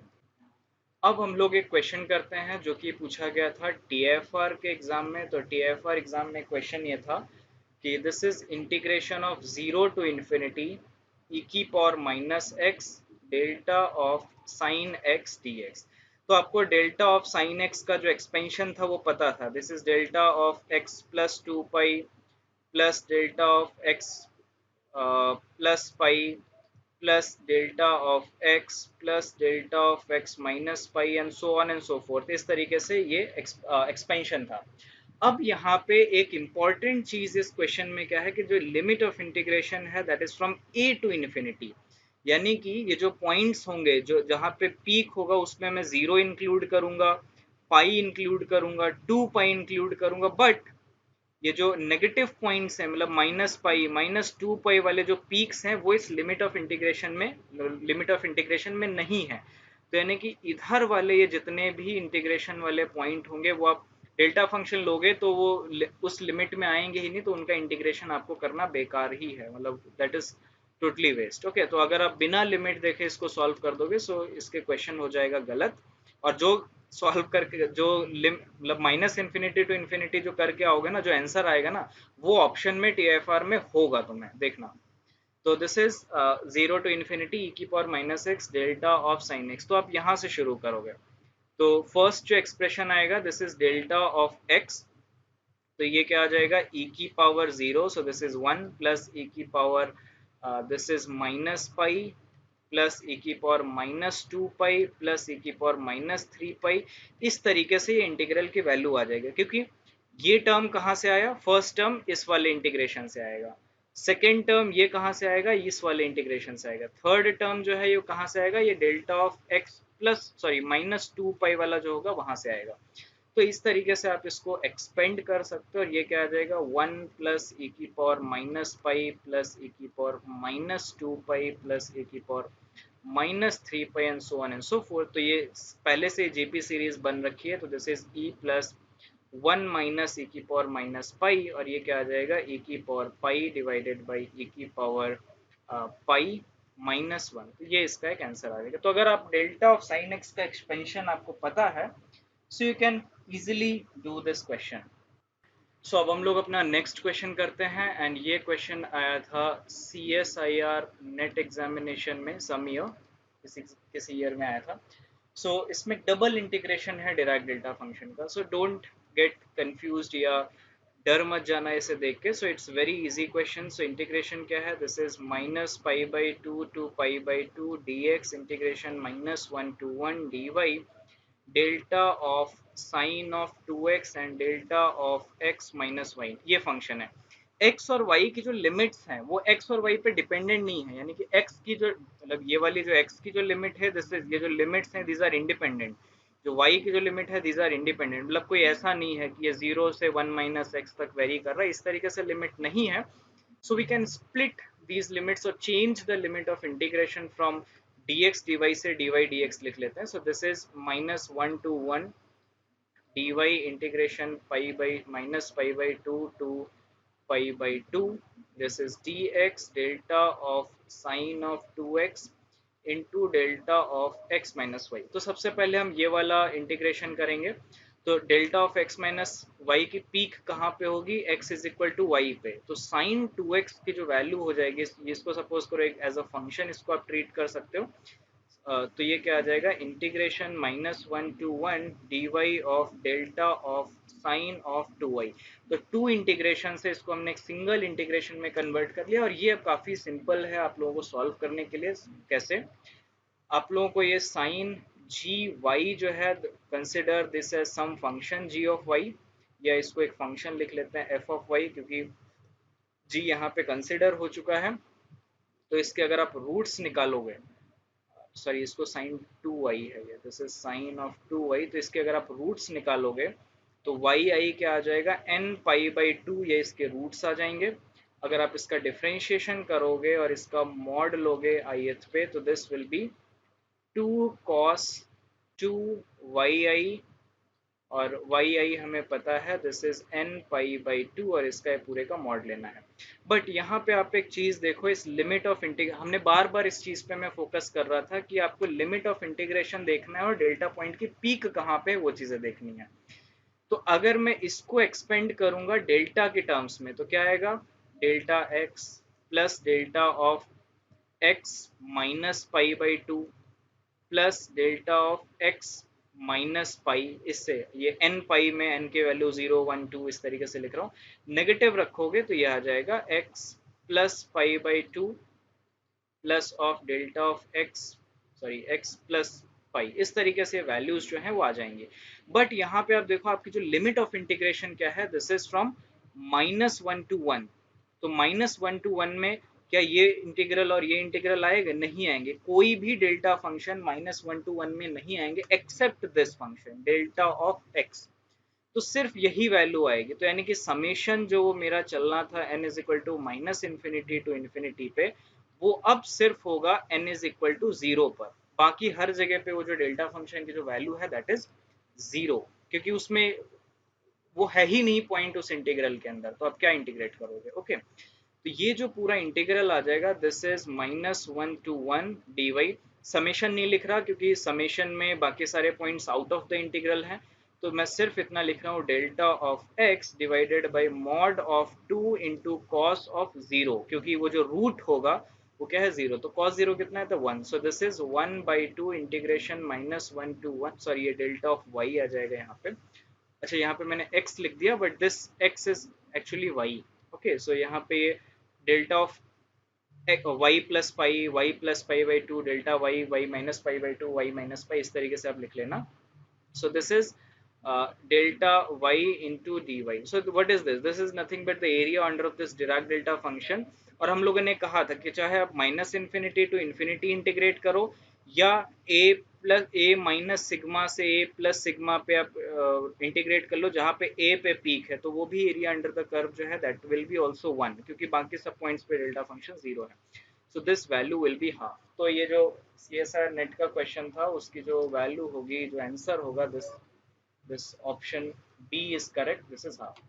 अब हम लोग एक क्वेश्चन करते हैं जो कि पूछा गया था टीएफआर के एग्जाम में. तो टीएफआर एग्जाम में क्वेश्चन ये था कि this is integration of zero to infinity e की power minus x delta of sine x d x. तो आपको डेल्टा ऑफ साइन एक्स का जो एक्सपेंशन था वो पता था. This is delta of x plus two pi plus delta of x plus pi plus delta of x plus delta of x minus pi and so on and so fourth. इस तरीके से ये expansion था. अब यहाँ पे एक important चीज इस क्वेश्चन में क्या है कि जो लिमिट ऑफ इंटीग्रेशन है that is from a to infinity. यानी कि ये जो पॉइंट्स होंगे जो जहाँ पे पीक होगा उसमें मैं जीरो इंक्लूड करूंगा, पाई इंक्लूड करूंगा, टू पाई इंक्लूड करूंगा. बट ये जो नेगेटिव पॉइंट्स हैं मतलब माइनस पाई माइनस टू पाई वाले जो पीक्स हैं वो इस लिमिट ऑफ इंटीग्रेशन में नहीं है. तो यानी कि इधर वाले ये जितने भी इंटीग्रेशन वाले पॉइंट होंगे वो आप डेल्टा फंक्शन लोगे तो वो उस लिमिट में आएंगे ही नहीं. तो उनका इंटीग्रेशन आपको करना बेकार ही है, मतलब that is totally waste. Okay. तो अगर आप बिना लिमिट देखे इसको सॉल्व कर दोगे सो इसके क्वेश्चन हो जाएगा गलत. और जो सॉल्व करके जो मतलब माइनस इन्फिनिटी टू इन्फिनिटी जो करके आओगे ना, जो आंसर आएगा ना वो ऑप्शन में टीएफआर में होगा, तुम्हें देखना. तो this is zero to infinity e की power minus x delta of sine x. तो आप यहाँ से शुरू करोगे. तो फर्स्ट जो एक्सप्रेशन आएगा this is delta of x. तो ये क्या आ जाएगा ई की power zero. So this is one plus e की power this is minus pi plus e की power minus two pi plus e की पावर माइनस थ्री पाई. इस तरीके से ये इंटीग्रल की वैल्यू आ जाएगी क्योंकि ये टर्म कहाँ से आया, फर्स्ट टर्म इस वाले इंटीग्रेशन से आएगा, सेकेंड टर्म ये कहाँ से आएगा, इस वाले इंटीग्रेशन से आएगा, थर्ड टर्म जो है ये कहाँ से आएगा, ये delta of x plus sorry minus two pi वाला जो होगा वहां से आएगा. तो इस तरीके से आप इसको एक्सपेंड कर सकते हो और ये क्या आ जाएगा वन प्लस ई की power minus pi plus e की power minus two pi plus e की power minus three pi and so on and so forth. तो ये पहले से जेपी सीरीज बन रखी है. तो this is e plus one minus e की पावर माइनस पाई और ये क्या आ जाएगा ई की power pi divided by E की पावर पाई माइनस वन. तो ये इसका एक आंसर आ जाएगा. तो अगर आप डेल्टा ऑफ साइन एक्स का एक्सपेंशन आपको पता है so you can easily do this question. So अब हम लोग अपना नेक्स्ट क्वेश्चन करते हैं एंड ये क्वेश्चन आया था CSIR नेट एग्जामिनेशन में सम ईयर, किसी ईयर में आया था. सो इसमें डबल इंटीग्रेशन है डिराक डेल्टा फंक्शन का. सो डोंट गेट कंफ्यूज्ड या डर मत जाना इसे देख के. So it's very easy question. So integration क्या है, this is minus pi by two pi by two d x integration minus one to one d y delta of sine of two x and delta of x minus y. ये function है. एक्स और y की जो limits हैं वो x और Y पे डिपेंडेंट नहीं है. यानी कि एक्स की जो मतलब ये वाली जो एक्स की जो लिमिट है दिस इज ये जो लिमिट्स हैं दीज आर इंडिपेंडेंट. जो वाई की जो लिमिट है दीज आर इंडिपेंडेंट. मतलब कोई ऐसा नहीं है कि ये जीरो से वन माइनस एक्स तक वेरी कर रहा है, इस तरीके से लिमिट नहीं है. So we can split these limits or change the limit of integration from dx dy से dy dx लिख लेते हैं. So this is minus one to one dy integration pi by minus pi by two to pi by two. This is dx delta of sine of 2x into delta of x minus y. तो सबसे पहले हम ये वाला integration करेंगे. तो delta of x minus y की peak कहाँ पे होगी, x is equal to y पे. तो साइन टू एक्स की जो वैल्यू हो जाएगी इसको सपोज करो एक एज अ फंक्शन इसको आप ट्रीट कर सकते हो. तो ये क्या आ जाएगा integration minus one to one d y of delta of sine of two y. तो टू इंटीग्रेशन से इसको हमने एक सिंगल इंटीग्रेशन में कन्वर्ट कर लिया और ये अब काफ़ी सिंपल है आप लोगों को सॉल्व करने के लिए. कैसे, आप लोगों को ये साइन जी वाई जो है consider this as some function g of y, या इसको एक फंक्शन लिख लेते हैं एफ ऑफ वाई क्योंकि जी यहाँ पे कंसिडर हो चुका है. तो इसके अगर आप रूट्स निकालोगे, सॉरी इसको साइन टू वाई है ये, this is sine of two y. तो इसके अगर आप रूट्स निकालोगे तो वाई आई क्या आ जाएगा एन पाई बाई टू, ये इसके रूट्स आ जाएंगे. अगर आप इसका डिफ्रेंशिएशन करोगे और इसका मॉड लोगे ith पे तो this will be two cos two y i और वाई आई हमें पता है this is n pi by two, और इसका पूरे का मॉड लेना है। बट यहाँ पे आप एक चीज देखो, इस लिमिट ऑफ इंटीग्रेशन हमने बार बार इस चीज पे मैं फोकस कर रहा था कि आपको लिमिट ऑफ इंटीग्रेशन देखना है और डेल्टा पॉइंट की पीक कहाँ पे है वो चीजें देखनी है। तो अगर मैं इसको एक्सपेंड करूंगा डेल्टा के टर्म्स में तो क्या आएगा, delta x plus delta of x minus pi by two plus delta of x minus पाई, इससे ये एन पाई में एन के वैल्यू 0 1 2 इस तरीके से लिख रहा हूँ, नेगेटिव रखोगे तो ये आ जाएगा x plus pi by two plus of delta of x, sorry x plus pi, इस तरीके से वैल्यूज जो हैं वो आ जाएंगे। बट यहाँ पे आप देखो आपकी जो लिमिट ऑफ इंटीग्रेशन क्या है, दिस इज फ्रॉम -1 to 1। तो -1 to 1 में क्या ये इंटीग्रल और ये इंटीग्रल आएगा, नहीं आएंगे, कोई भी डेल्टा फंक्शन -1 to 1 में नहीं आएंगे except this function delta of x. तो सिर्फ यही वैल्यू आएगी, तो यानी कि समेशन जो मेरा चलना था n is equal to minus infinity to infinity पे, वो अब सिर्फ होगा n is equal to zero पर। बाकी हर जगह पे वो जो डेल्टा फंक्शन की जो वैल्यू है दैट इज जीरो, क्योंकि उसमें वो है ही नहीं पॉइंट उस इंटीग्रल के अंदर, तो आप क्या इंटीग्रेट करोगे। ओके, तो ये जो पूरा इंटीग्रल आ जाएगा this is -1 to 1 dy। Summation नहीं लिख रहा क्योंकि समेशन में बाकी सारे points out of the integral हैं, तो मैं सिर्फ इतना लिख रहा हूँ delta of x divided by mod of 2 into cos of zero, क्योंकि वो जो रूट होगा वो क्या है जीरो, तो कॉस जीरो कितना है तो 1, सो this is 1/2 integration -1 to 1, sorry ये डेल्टा ऑफ वाई आ जाएगा यहाँ पे। अच्छा यहाँ पे मैंने x लिख दिया but this x is actually y। Okay, so यहाँ पे delta of y plus pi, y plus pi by two, delta y, y minus pi by two, y minus pi, इस तरीके से आप लिख लेना। so this is delta y into dy, so what is this, this is nothing but the area under of this Dirac delta function। और हम लोगों ने कहा था कि चाहे आप minus infinity to infinity integrate करो या a plus a minus sigma से a प्लस सिग्मा पे आप इंटीग्रेट कर लो, जहाँ पे a पे पीक है तो वो भी एरिया अंडर द कर्व जो है दैट विल बी आल्सो 1, क्योंकि बाकी सब पॉइंट्स पे डेल्टा फंक्शन जीरो है। So this value will be half. तो ये जो CSR नेट का क्वेश्चन था उसकी जो वैल्यू होगी, जो आंसर होगा, this this option b is correct, this is half.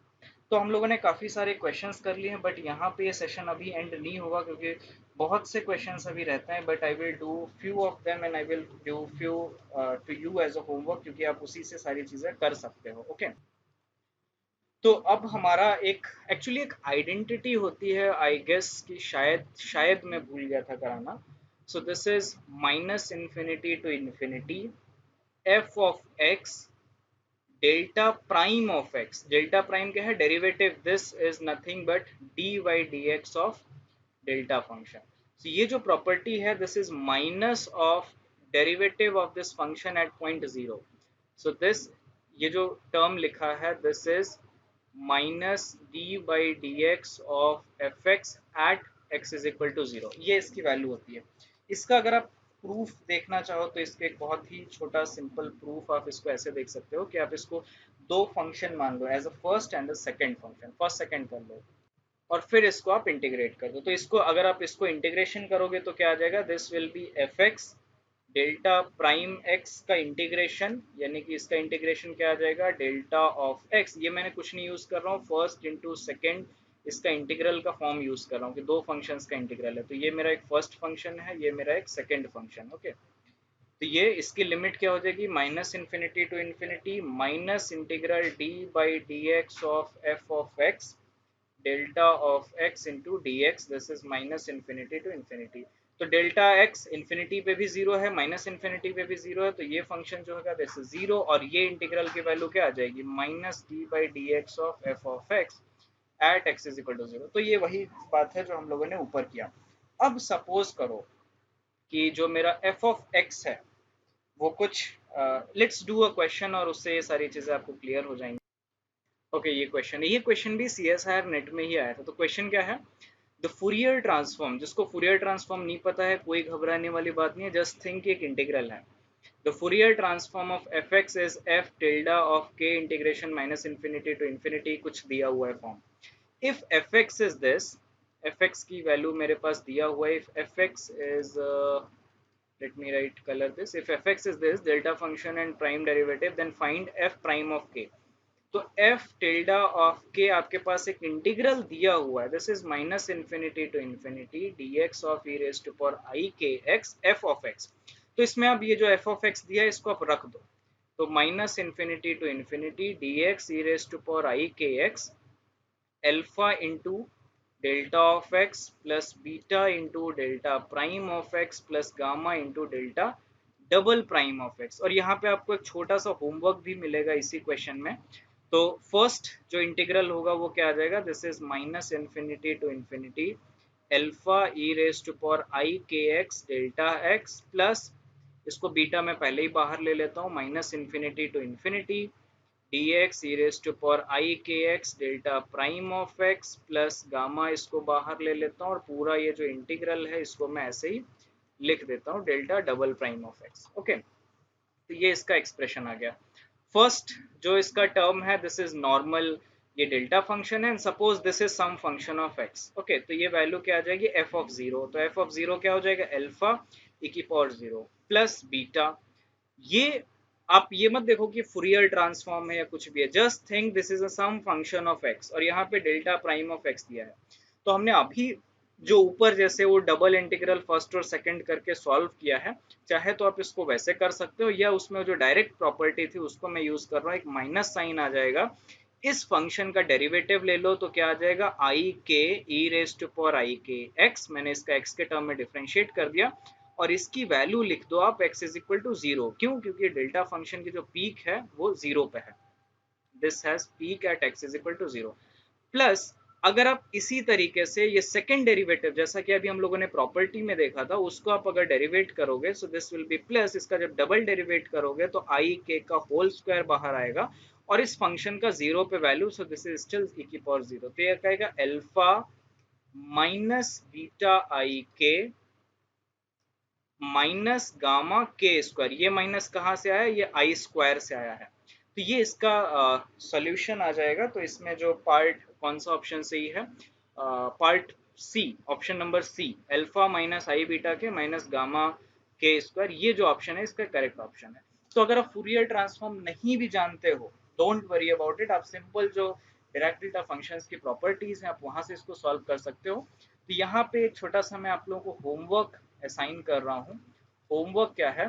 तो हम लोगों ने काफ़ी सारे क्वेश्चंस कर लिए हैं, बट यहाँ पे ये सेशन अभी एंड नहीं होगा क्योंकि बहुत से क्वेश्चंस अभी रहते हैं, but I will do few of them and I will do few to you as a homework, क्योंकि आप उसी से सारी चीज़ें कर सकते हो। ओके, तो अब हमारा एक एक्चुअली एक आइडेंटिटी होती है आई गेस कि शायद शायद मैं भूल गया था कराना। So this is minus infinity to infinity f of x delta prime of x. Delta prime क्या है, derivative, this is nothing but d y d x of delta function. so ये जो प्रॉपर्टी है this is minus of derivative of this function at point zero. So this ये जो term लिखा है this is minus d by d x of f x at x is equal to zero, ये इसकी value होती है। इसका अगर आप प्रूफ देखना चाहो तो इसके एक बहुत ही छोटा सिंपल प्रूफ आप इसको ऐसे देख सकते हो कि आप इसको दो फंक्शन मान लो as a first and second function, first second कर लो और फिर इसको आप इंटीग्रेट कर दो। तो इसको अगर आप इसको इंटीग्रेशन करोगे तो क्या आ जाएगा, this will B F x delta prime x का इंटीग्रेशन, यानी कि इसका इंटीग्रेशन क्या आ जाएगा, डेल्टा ऑफ एक्स, ये मैंने कुछ नहीं यूज कर रहा हूँ, फर्स्ट इंटू सेकेंड इसका इंटीग्रल का फॉर्म यूज कर रहा हूँ कि दो फंक्शंस का इंटीग्रल है, तो ये मेरा एक फर्स्ट फंक्शन है, ये मेरा एक सेकेंड फंक्शन। ओके, तो ये इसकी लिमिट क्या हो जाएगी, minus infinity to infinity minus integral d by d x of x delta of x into d x, this is minus infinity to infinity. तो डेल्टा x इन्फिनिटी पे भी zero है, माइनस इन्फिनिटी पे भी zero है, तो ये function जो होगा दिस इज जीरो, और ये इंटीग्रल की वैल्यू क्या आ जाएगी, minus d by d x of f of x at x is equal to zero. तो ये वही बात है जो हम लोगों ने ऊपर किया। अब सपोज करो कि जो मेरा एफ ऑफ एक्स है वो कुछ लेट्स डू अ क्वेश्चन और उससे ये सारी चीजें आपको क्लियर हो जाएंगी। ओके, ये क्वेश्चन है, ये क्वेश्चन भी CSIR नेट में ही आया था। तो क्वेश्चन क्या है, द फूरियर ट्रांसफॉर्म, जिसको फूरियर ट्रांसफॉर्म नहीं पता है कोई घबराने वाली बात नहीं है, जस्ट थिंक एक इंटीग्रल है। The Fourier transform of f x is f tilde of k integration minus infinity to infinity, कुछ दिया हुआ है form. If f x is this, f x की वैल्यू मेरे पास दिया हुआ है, if f x is let me write color this. If fx is this delta function and prime derivative, then find f prime of k. तो f tilde of k आपके पास एक integral दिया हुआ है, this is minus infinity to infinity dx of e raise to power I k x f ऑफ x। तो इसमें अब ये जो f ऑफ x दिया है इसको आप रख दो, तो minus infinity to infinity dx e raise to power I k x alpha into delta of x plus beta into delta prime of x plus gamma into delta double prime of x. और यहाँ पे आपको एक छोटा सा homework भी मिलेगा इसी क्वेश्चन में। तो फर्स्ट जो इंटीग्रल होगा वो क्या आ जाएगा, this is minus infinity to infinity alpha e raise to power i k x delta x plus, इसको बीटा में पहले ही बाहर ले लेता हूँ, minus infinity to infinity dx e raised to power I kx delta prime of x plus gamma, इसको बाहर ले लेता हूँ और पूरा ये जो इंटीग्रल है इसको मैं ऐसे ही लिख देता हूँ delta double prime of x। Okay, तो ये इसका एक्सप्रेशन आ गया। फर्स्ट जो इसका टर्म है दिस इज नॉर्मल, ये डेल्टा फंक्शन है, suppose this is some function of x। Okay, तो ये वैल्यू क्या आ जाएगी f ऑफ जीरो, तो f ऑफ जीरो क्या हो जाएगा अल्फा e की पावर जीरो प्लस बीटा। ये आप ये मत देखो कि फुरियर ट्रांसफॉर्म है या कुछ भी है, just think this is a some function of x और यहाँ पे डेल्टा प्राइम ऑफ एक्स दिया है। तो हमने अभी जो ऊपर जैसे वो डबल इंटीग्रल फर्स्ट और सेकंड करके सॉल्व किया है, चाहे तो आप इसको वैसे कर सकते हो या उसमें जो डायरेक्ट प्रॉपर्टी थी उसको मैं यूज कर रहा हूँ, एक माइनस साइन आ जाएगा, इस फंक्शन का डेरिवेटिव ले लो तो क्या आ जाएगा आई के ई raise to power i k x, मैंने इसका एक्स के टर्म में डिफरेंशिएट कर दिया और इसकी वैल्यू लिख दो आप x is equal to zero. क्यों? क्योंकि डेल्टा फंक्शन की जो पीक है वो जीरो पे है, this has peak at x is equal to zero. Plus अगर आप इसी तरीके से ये सेकंड डेरिवेटिव जैसा कि अभी हम लोगों ने प्रॉपर्टी में देखा था उसको आप अगर डेरिवेट करोगे so this will B plus, इसका जब डबल डेरिवेट करोगे तो आई के का होल स्क्वायर बाहर आएगा और इस फंक्शन का जीरो पे value, so this is still e की पावर जीरो, तो ये कहेगा अल्फा माइनस बीटा आई के माइनस गामा के स्क्वायर। ये माइनस कहाँ से आया, ये आई स्क्वायर से आया है। तो ये इसका सॉल्यूशन आ जाएगा। तो इसमें जो पार्ट कौन सा ऑप्शन सही है, part c, option number c, alpha minus i beta k minus gamma k square, ये जो ऑप्शन है इसका करेक्ट ऑप्शन है। तो अगर आप फूरियर ट्रांसफॉर्म नहीं भी जानते हो, डोंट वरी अबाउट इट, आप सिंपल जो डिराक डेल्टा फंक्शंस की प्रॉपर्टीज हैं आप वहां से इसको सॉल्व कर सकते हो। तो यहाँ पे एक छोटा सा मैं आप लोगों को होमवर्क असाइन कर रहा हूँ। होमवर्क क्या है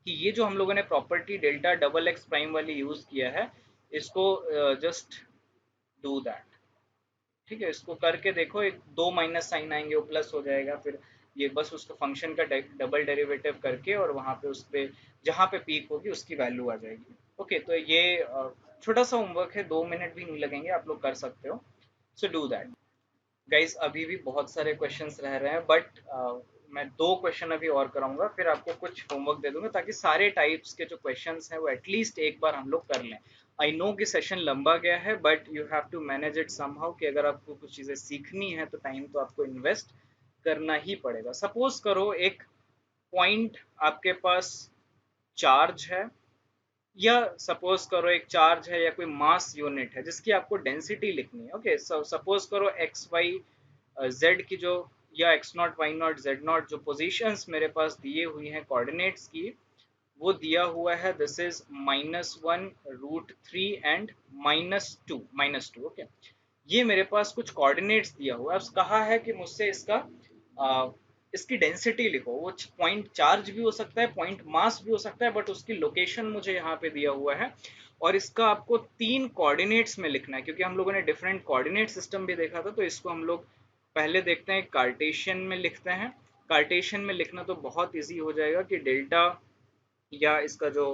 कि ये जो हम लोगों ने property delta double ex prime वाली यूज किया है, इसको जस्ट डू दैट। ठीक है, इसको करके देखो, एक दो माइनस साइन आएंगे वो प्लस हो जाएगा, फिर ये बस उसको फंक्शन का डबल डेरिवेटिव करके और वहां पे उस पे जहाँ पे पीक होगी उसकी वैल्यू आ जाएगी। ओके, तो ये छोटा सा होमवर्क है, 2 मिनट भी नहीं लगेंगे, आप लोग कर सकते हो। So do that guys. अभी भी बहुत सारे क्वेश्चंस रह रहे हैं बट मैं दो क्वेश्चन अभी और कराऊंगा, फिर आपको कुछ होमवर्क दे दूंगा ताकि सारे टाइप्स के जो क्वेश्चंस हैं वो एटलीस्ट एक बार हम लोग कर लें। आई नो कि सेशन लंबा गया है but you have to manage it somehow, कि अगर आपको कुछ चीज़ें सीखनी है तो टाइम तो आपको इन्वेस्ट करना ही पड़ेगा। सपोज करो एक पॉइंट आपके पास चार्ज है, या सपोज करो एक चार्ज है या कोई मास यूनिट है जिसकी आपको डेंसिटी लिखनी है। ओके, सपोज करो एक्स वाई जेड की जो, या x not y not z not जो पोजीशंस मेरे पास दिए हुई हैं कोऑर्डिनेट्स की, वो दिया हुआ है दिस इज -1 √3 एंड -2। ओके, ये मेरे पास कुछ कोऑर्डिनेट्स दिया हुआ है, अब कहा है कि मुझसे इसका इसकी डेंसिटी लिखो। वो पॉइंट चार्ज भी हो सकता है, पॉइंट मास भी हो सकता है, बट उसकी लोकेशन मुझे यहाँ पे दिया हुआ है और इसका आपको 3 कोऑर्डिनेट्स में लिखना है, क्योंकि हम लोगों ने डिफरेंट कोऑर्डिनेट सिस्टम भी देखा था। तो इसको हम लोग पहले देखते हैं, कार्टेशियन में लिखते हैं। कार्टेशियन में लिखना तो बहुत ईजी हो जाएगा कि डेल्टा, या इसका जो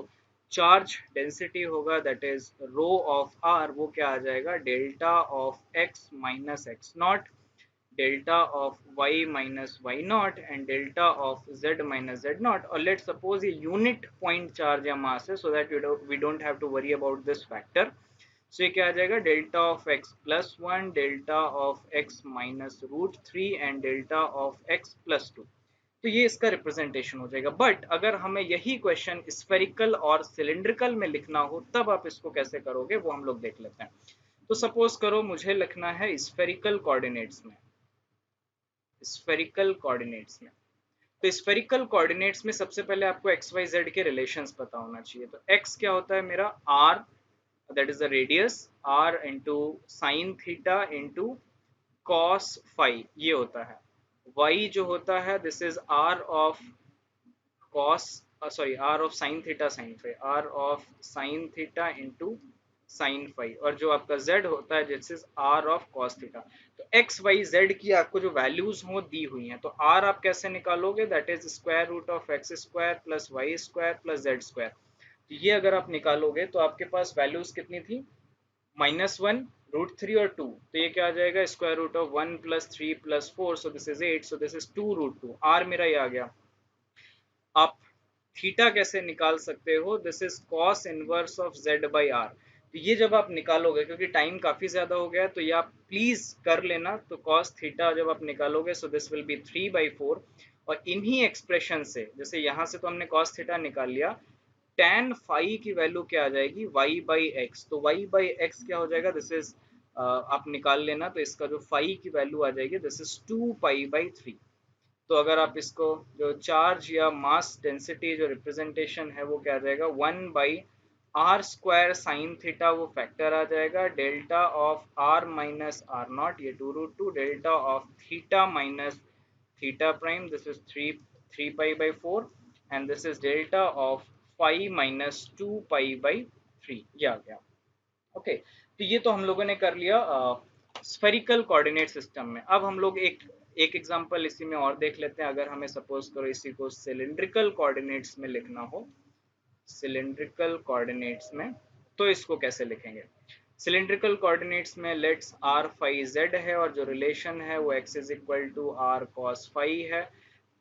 चार्ज डेंसिटी होगा that is rho of r, वो क्या आ जाएगा delta of x minus x naught, delta of y minus y naught and delta of z minus z naught. और लेट सपोज ये यूनिट पॉइंट चार्ज या mass है, so that we don't have to worry about this factor. So ये क्या आ जाएगा delta of x plus one, delta of x minus √3 and delta of x plus two. तो ये इसका रिप्रेजेंटेशन हो जाएगा। बट अगर हमें यही क्वेश्चन स्फेरिकल और सिलिंड्रिकल में लिखना हो तब आप इसको कैसे करोगे वो हम लोग देख लेते हैं। तो सपोज करो मुझे लिखना है स्फेरिकल कोऑर्डिनेट्स में, स्फेरिकल कोऑर्डिनेट्स में। तो स्फेरिकल कोऑर्डिनेट्स में सबसे पहले आपको एक्स वाई जेड के रिलेशंस पता होना चाहिए। तो एक्स क्या होता है मेरा, r, that is the radius, r into sine theta into cos phi, ये होता है। वाई जो होता है, this is r of cos, sorry, r of sin theta sin phi, r of sin theta into sin phi, और जो आपका z होता है this is r of cos theta. तो x y z की आपको जो वैल्यूज हो दी हुई हैं, तो r आप कैसे निकालोगे, that is square root of x square plus y square plus z square. तो ये अगर आप निकालोगे तो आपके पास वैल्यूज कितनी थी, -1, √3 और 2। तो ये क्या आ जाएगा, square root of 1 plus 3 plus 4, so this is 8, so this is 2 √2, r मेरा ये आ गया। आप थीटा कैसे निकाल सकते हो, this is cos inverse of z by r. तो ये जब आप निकालोगे, क्योंकि टाइम काफी ज्यादा हो गया है, तो ये आप प्लीज कर लेना। तो कॉस थीटा जब आप निकालोगे, सो दिस विल बी 3/4, और इन्हीं एक्सप्रेशन से, जैसे यहाँ से तो हमने कॉस थीटा निकाल लिया, tan फाई की वैल्यू क्या आ जाएगी, y बाई एक्स। तो y बाई एक्स क्या हो जाएगा, दिस इज, आप निकाल लेना, तो इसका जो फाई की वैल्यू आ जाएगी, दिस इज 2π/3। तो अगर आप इसको, जो चार्ज या मास डेंसिटी जो रिप्रेजेंटेशन है, वो क्या आ जाएगा, 1/r² साइन थीटा, वो फैक्टर आ जाएगा, delta of r minus r0, ये 2 √2, delta of theta minus theta prime, this is 3π/4, and this is delta of phi minus 2π/3, ये आ गया। ओके, तो ये तो हम लोगों ने कर लिया स्फेरिकल कोऑर्डिनेट सिस्टम में। अब हम लोग एक एक एग्जांपल इसी में और देख लेते हैं। अगर हमें सपोज करो इसी को सिलिंड्रिकल कोऑर्डिनेट्स में लिखना हो, सिलिंड्रिकल कोऑर्डिनेट्स में, तो इसको कैसे लिखेंगे। सिलिंड्रिकल कोऑर्डिनेट्स में लेट्स आर फाई जेड है, और जो रिलेशन है वो x is equal to r cos phi है।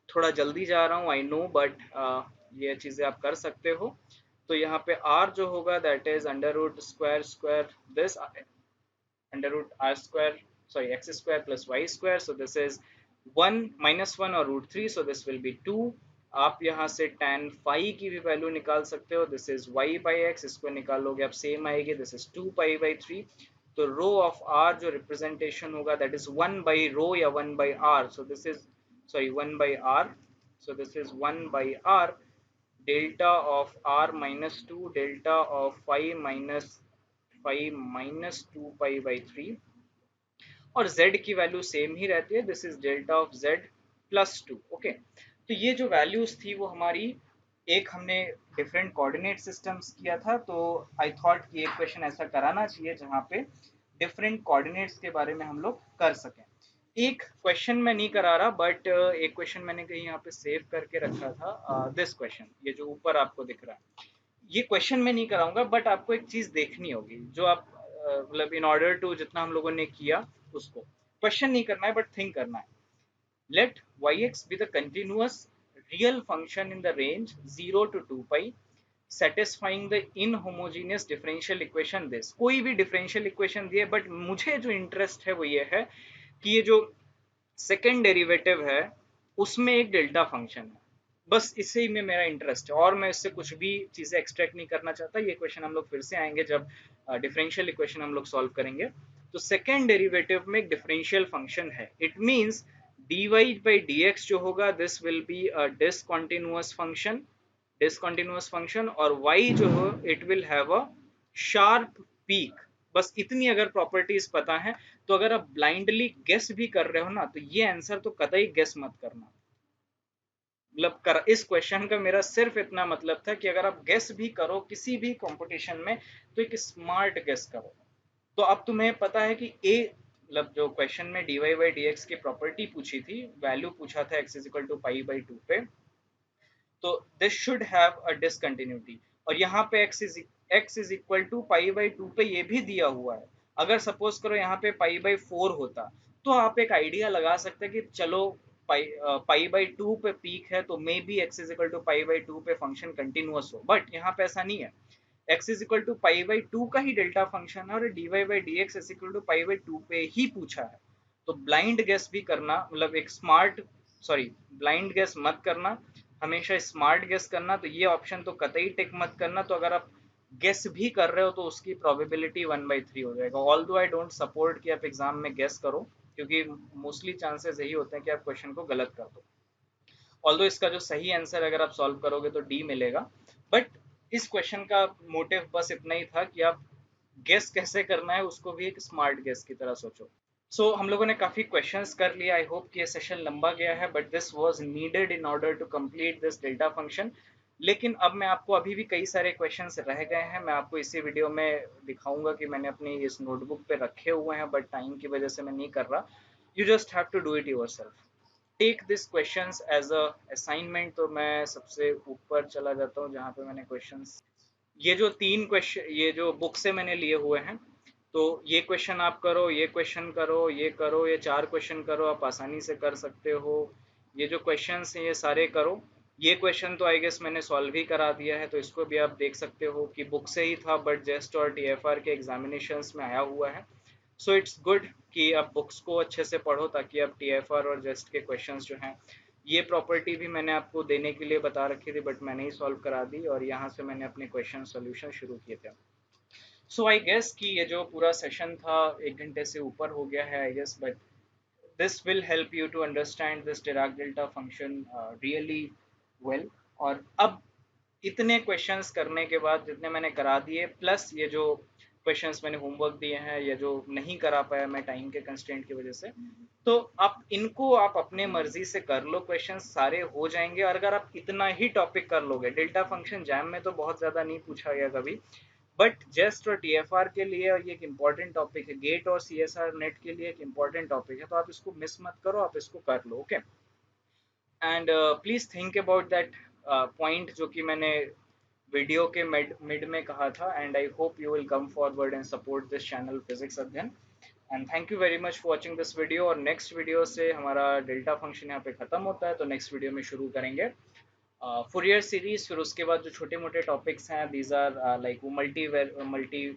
थोड़ा जल्दी जा रहा हूँ, आई नो, बट ये चीज़ें आप कर सकते हो। तो यहाँ पे r जो होगा, that is under root square square this, under root r square, sorry x square plus y square, so this is 1 -1 और √3, सो दिस विल बी 2। आप यहाँ से tan फाई की भी वैल्यू निकाल सकते हो, this is y by x, इसको निकालोगे आप सेम आएगी, दिस इज 2π/3। तो रो ऑफ r जो रिप्रेजेंटेशन होगा, दैट इज 1 बाई रो या 1 by r, so this is, sorry 1 by r, so this is 1 by r, delta of r minus 2, delta of phi minus 2π/3, और z की value same ही रहती है, this is delta of z plus 2। Okay, तो ये जो values थी वो हमारी, एक हमने डिफरेंट कोऑर्डिनेट सिस्टम्स किया था, तो आई थॉट कि एक क्वेश्चन ऐसा कराना चाहिए जहाँ पे डिफरेंट कोऑर्डिनेट्स के बारे में हम लोग कर सकें। एक क्वेश्चन मैं नहीं करा रहा, बट एक क्वेश्चन मैंने कहीं यहाँ पे सेव करके रखा था, दिस क्वेश्चन, ये जो ऊपर आपको दिख रहा है, ये क्वेश्चन मैं नहीं कराऊंगा, बट आपको एक चीज देखनी होगी, जो आप मतलब इन ऑर्डर टू जितना हम लोगों ने किया उसको, क्वेश्चन नहीं करना है बट थिंक करना है। Let yx be the continuous real function in the range 0 to 2π satisfying the inhomogeneous differential equation this। कोई भी डिफरेंशियल इक्वेशन दिए, बट मुझे जो इंटरेस्ट है वो ये है कि ये जो सेकेंड डेरिवेटिव है उसमें एक डेल्टा फंक्शन है, बस इसी में मेरा इंटरेस्ट है, और मैं इससे कुछ भी चीजें एक्सट्रैक्ट नहीं करना चाहता। ये क्वेश्चन हम लोग फिर से आएंगे जब डिफरेंशियल इक्वेशन हम लोग सॉल्व करेंगे। तो सेकेंड डेरिवेटिव में एक डिफरेंशियल फंक्शन है, it means dy by dx जो होगा, this will be a discontinuous function, discontinuous function, और y जो हो, it will have a sharp peak. बस इतनी अगर प्रॉपर्टीज पता है, तो अगर आप ब्लाइंडली गेस भी कर रहे हो ना, तो ये आंसर तो कतई गेस मत करना। मतलब कर, इस क्वेश्चन का मेरा सिर्फ इतना मतलब था कि अगर आप गेस भी करो किसी भी कंपटीशन में, तो एक स्मार्ट गेस करो। तो अब तुम्हें पता है कि ए, मतलब जो क्वेश्चन में dy बाई डी एक्स की प्रॉपर्टी पूछी थी, वैल्यू पूछा था x इज इक्वल टू π/2 पे, तो this should have a discontinuity, और यहाँ पे x इज इक्वल टू π/2 पे ये भी दिया हुआ है। अगर सपोज करो यहाँ पे π/4 होता, तो आप एक आइडिया लगा सकते हैं कि चलो π/2 पे पीक है, तो maybe x is equal to π/2 पे फंक्शन कंटिन्यूअस हो, बट यहाँ पे ऐसा नहीं है। x इज इक्वल टू π/2 का ही डेल्टा फंक्शन है, और dy by d x is equal to π/2 पे ही पूछा है। तो ब्लाइंड गेस भी करना, मतलब एक स्मार्ट, सॉरी, ब्लाइंड गेस मत करना, हमेशा स्मार्ट गेस करना। तो ये ऑप्शन तो कतई टिक मत करना। तो अगर आप गेस भी कर रहे हो, तो उसकी प्रोबेबिलिटी 1/3 हो जाएगा। ऑल दो आई डोंट सपोर्ट कि आप एग्जाम में गेस करो, क्योंकि मोस्टली चांसेस यही होते हैं कि आप क्वेश्चन को गलत कर दो। ऑल्दो इसका जो सही आंसर अगर आप सॉल्व करोगे तो डी मिलेगा, बट इस क्वेश्चन का मोटिव बस इतना ही था कि आप गेस कैसे करना है उसको भी एक स्मार्ट गेस की तरह सोचो। हम लोगों ने काफी क्वेश्चंस कर लिया। आई होप कि ये सेशन लंबा गया है, but this was needed in order to complete this delta function. लेकिन अब मैं आपको अभी भी कई सारे क्वेश्चंस रह गए हैं, मैं आपको इसी वीडियो में दिखाऊंगा कि मैंने अपनी इस नोटबुक पे रखे हुए हैं, बट टाइम की वजह से मैं नहीं कर रहा। You just have to do it yourself, take this questions as a assignment. तो मैं सबसे ऊपर चला जाता हूँ जहाँ पे मैंने क्वेश्चंस, ये जो तीन क्वेश्चन ये जो बुक से मैंने लिए हुए हैं, तो ये क्वेश्चन आप करो, ये क्वेश्चन करो, ये करो, ये 4 क्वेश्चन करो, आप आसानी से कर सकते हो। ये जो क्वेश्चंस हैं ये सारे करो। ये क्वेश्चन तो आई गेस मैंने सॉल्व ही करा दिया है, तो इसको भी आप देख सकते हो कि बुक से ही था, बट जेस्ट और टीएफआर के एग्जामिनेशंस में आया हुआ है। सो इट्स गुड कि आप बुक्स को अच्छे से पढ़ो ताकि आप टीएफआर और जेस्ट के क्वेश्चंस जो हैं, ये प्रॉपर्टी भी मैंने आपको देने के लिए बता रखी थी, बट मैंने ही सॉल्व करा दी और यहाँ से मैंने अपने क्वेश्चन सॉल्यूशन शुरू किए थे। आई गेस कि ये जो पूरा सेशन था 1 घंटे से ऊपर हो गया है I guess, but this will help you to understand this Dirac delta function really well. और अब इतने क्वेश्चंस करने के बाद जितने मैंने करा दिए, प्लस ये जो क्वेश्चंस मैंने होमवर्क दिए हैं, ये जो नहीं करा पाया मैं टाइम के कंस्ट्रेंट की वजह से, तो आप अपने मर्जी से कर लो, क्वेश्चंस सारे हो जाएंगे। और अगर आप इतना ही टॉपिक कर लोगे, डेल्टा फंक्शन जैम में तो बहुत ज्यादा नहीं पूछा गया कभी, बट जेस्ट और टीएफआर के लिए और ये एक इम्पॉर्टेंट टॉपिक है, गेट और सीएसआर नेट के लिए एक इम्पॉर्टेंट टॉपिक है, तो आप इसको मिस मत करो, आप इसको कर लो। Okay, and please think about that point जो कि मैंने वीडियो के मिड मिड में कहा था, and I hope you will come forward and support this channel physics Adhyayan. And thank you very much for watching this video. और next video से हमारा डेल्टा फंक्शन यहाँ पे खत्म होता है, तो नेक्स्ट वीडियो में शुरू करेंगे फुरियर सीरीज। फिर उसके बाद जो छोटे मोटे टॉपिक्स हैं, दीज आर लाइक वो मल्टी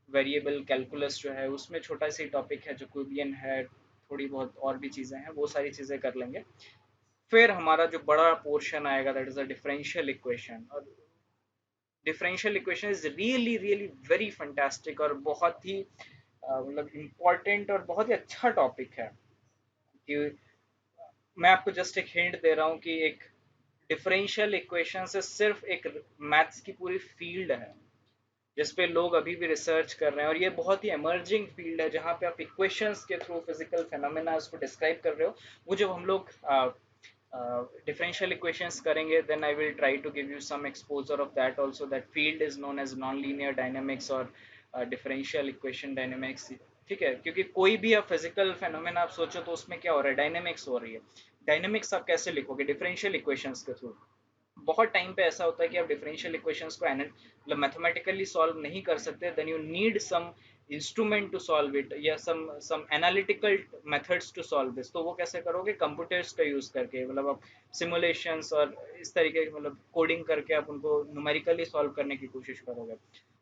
वेरिएबल कैलकुलस जो है उसमें छोटा सी टॉपिक है, जैकोबियन है, थोड़ी बहुत और भी चीज़ें हैं, वो सारी चीज़ें कर लेंगे। फिर हमारा जो बड़ा पोर्शन आएगा that is a differential equation. और differential equation is really really very fantastic और बहुत ही मतलब इम्पोर्टेंट और बहुत ही अच्छा टॉपिक है। कि मैं आपको जस्ट एक हिंट दे रहा हूँ कि एक डिफरेंशियल इक्वेशन से सिर्फ एक मैथ्स की पूरी फील्ड है जिस पे लोग अभी भी रिसर्च कर रहे हैं, और ये बहुत ही एमर्जिंग फील्ड है जहाँ पे आप इक्वेशंस के थ्रू फिजिकल फेनोमेना उसको डिस्क्राइब कर रहे हो। वो जब हम लोग differential equations करेंगे, then I will try to give you some exposure of that also. That field is known as non-linear dynamics or differential equation dynamics। ठीक है, क्योंकि कोई भी आप फिजिकल फेनोमेना आप सोचो तो उसमें क्या हो रहा है, डायनेमिक्स हो रही है। डायनेमिक्स आप कैसे लिखोगे, डिफरेंशियल इक्वेशंस के थ्रू। बहुत टाइम पे ऐसा होता है कि आप डिफरेंशियल इक्वेशंस को मतलब मैथमेटिकली सॉल्व नहीं कर सकते, then you need some instrument to solve it, या some analytical methods to solve this. तो वो कैसे करोगे, कंप्यूटर्स का यूज करके, मतलब आप सिमुलेशंस और इस तरीके की मतलब कोडिंग करके आप उनको न्यूमेरिकली सॉल्व करने की कोशिश करोगे।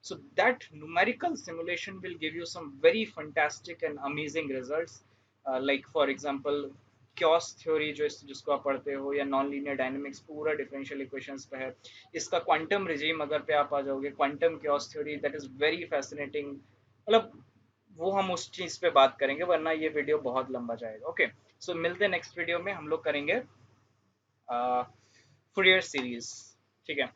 so that numerical simulation will give you some very fantastic and amazing results, like for example chaos theory जो जिसको आप पढ़ते हो, या नॉन लीनियर डायनेमिक्स पूरा डिफरेंशियल इक्वेशंस पे है। इसका क्वांटम रिजीम अगर पे आप आ जाओगे, quantum chaos theory, that is very fascinating. मतलब वो हम उस चीज पे बात करेंगे, वरना ये वीडियो बहुत लंबा जाएगा। ओके, सो मिलते हैं नेक्स्ट वीडियो में, हम लोग करेंगे फुरियर सीरीज। ठीक है।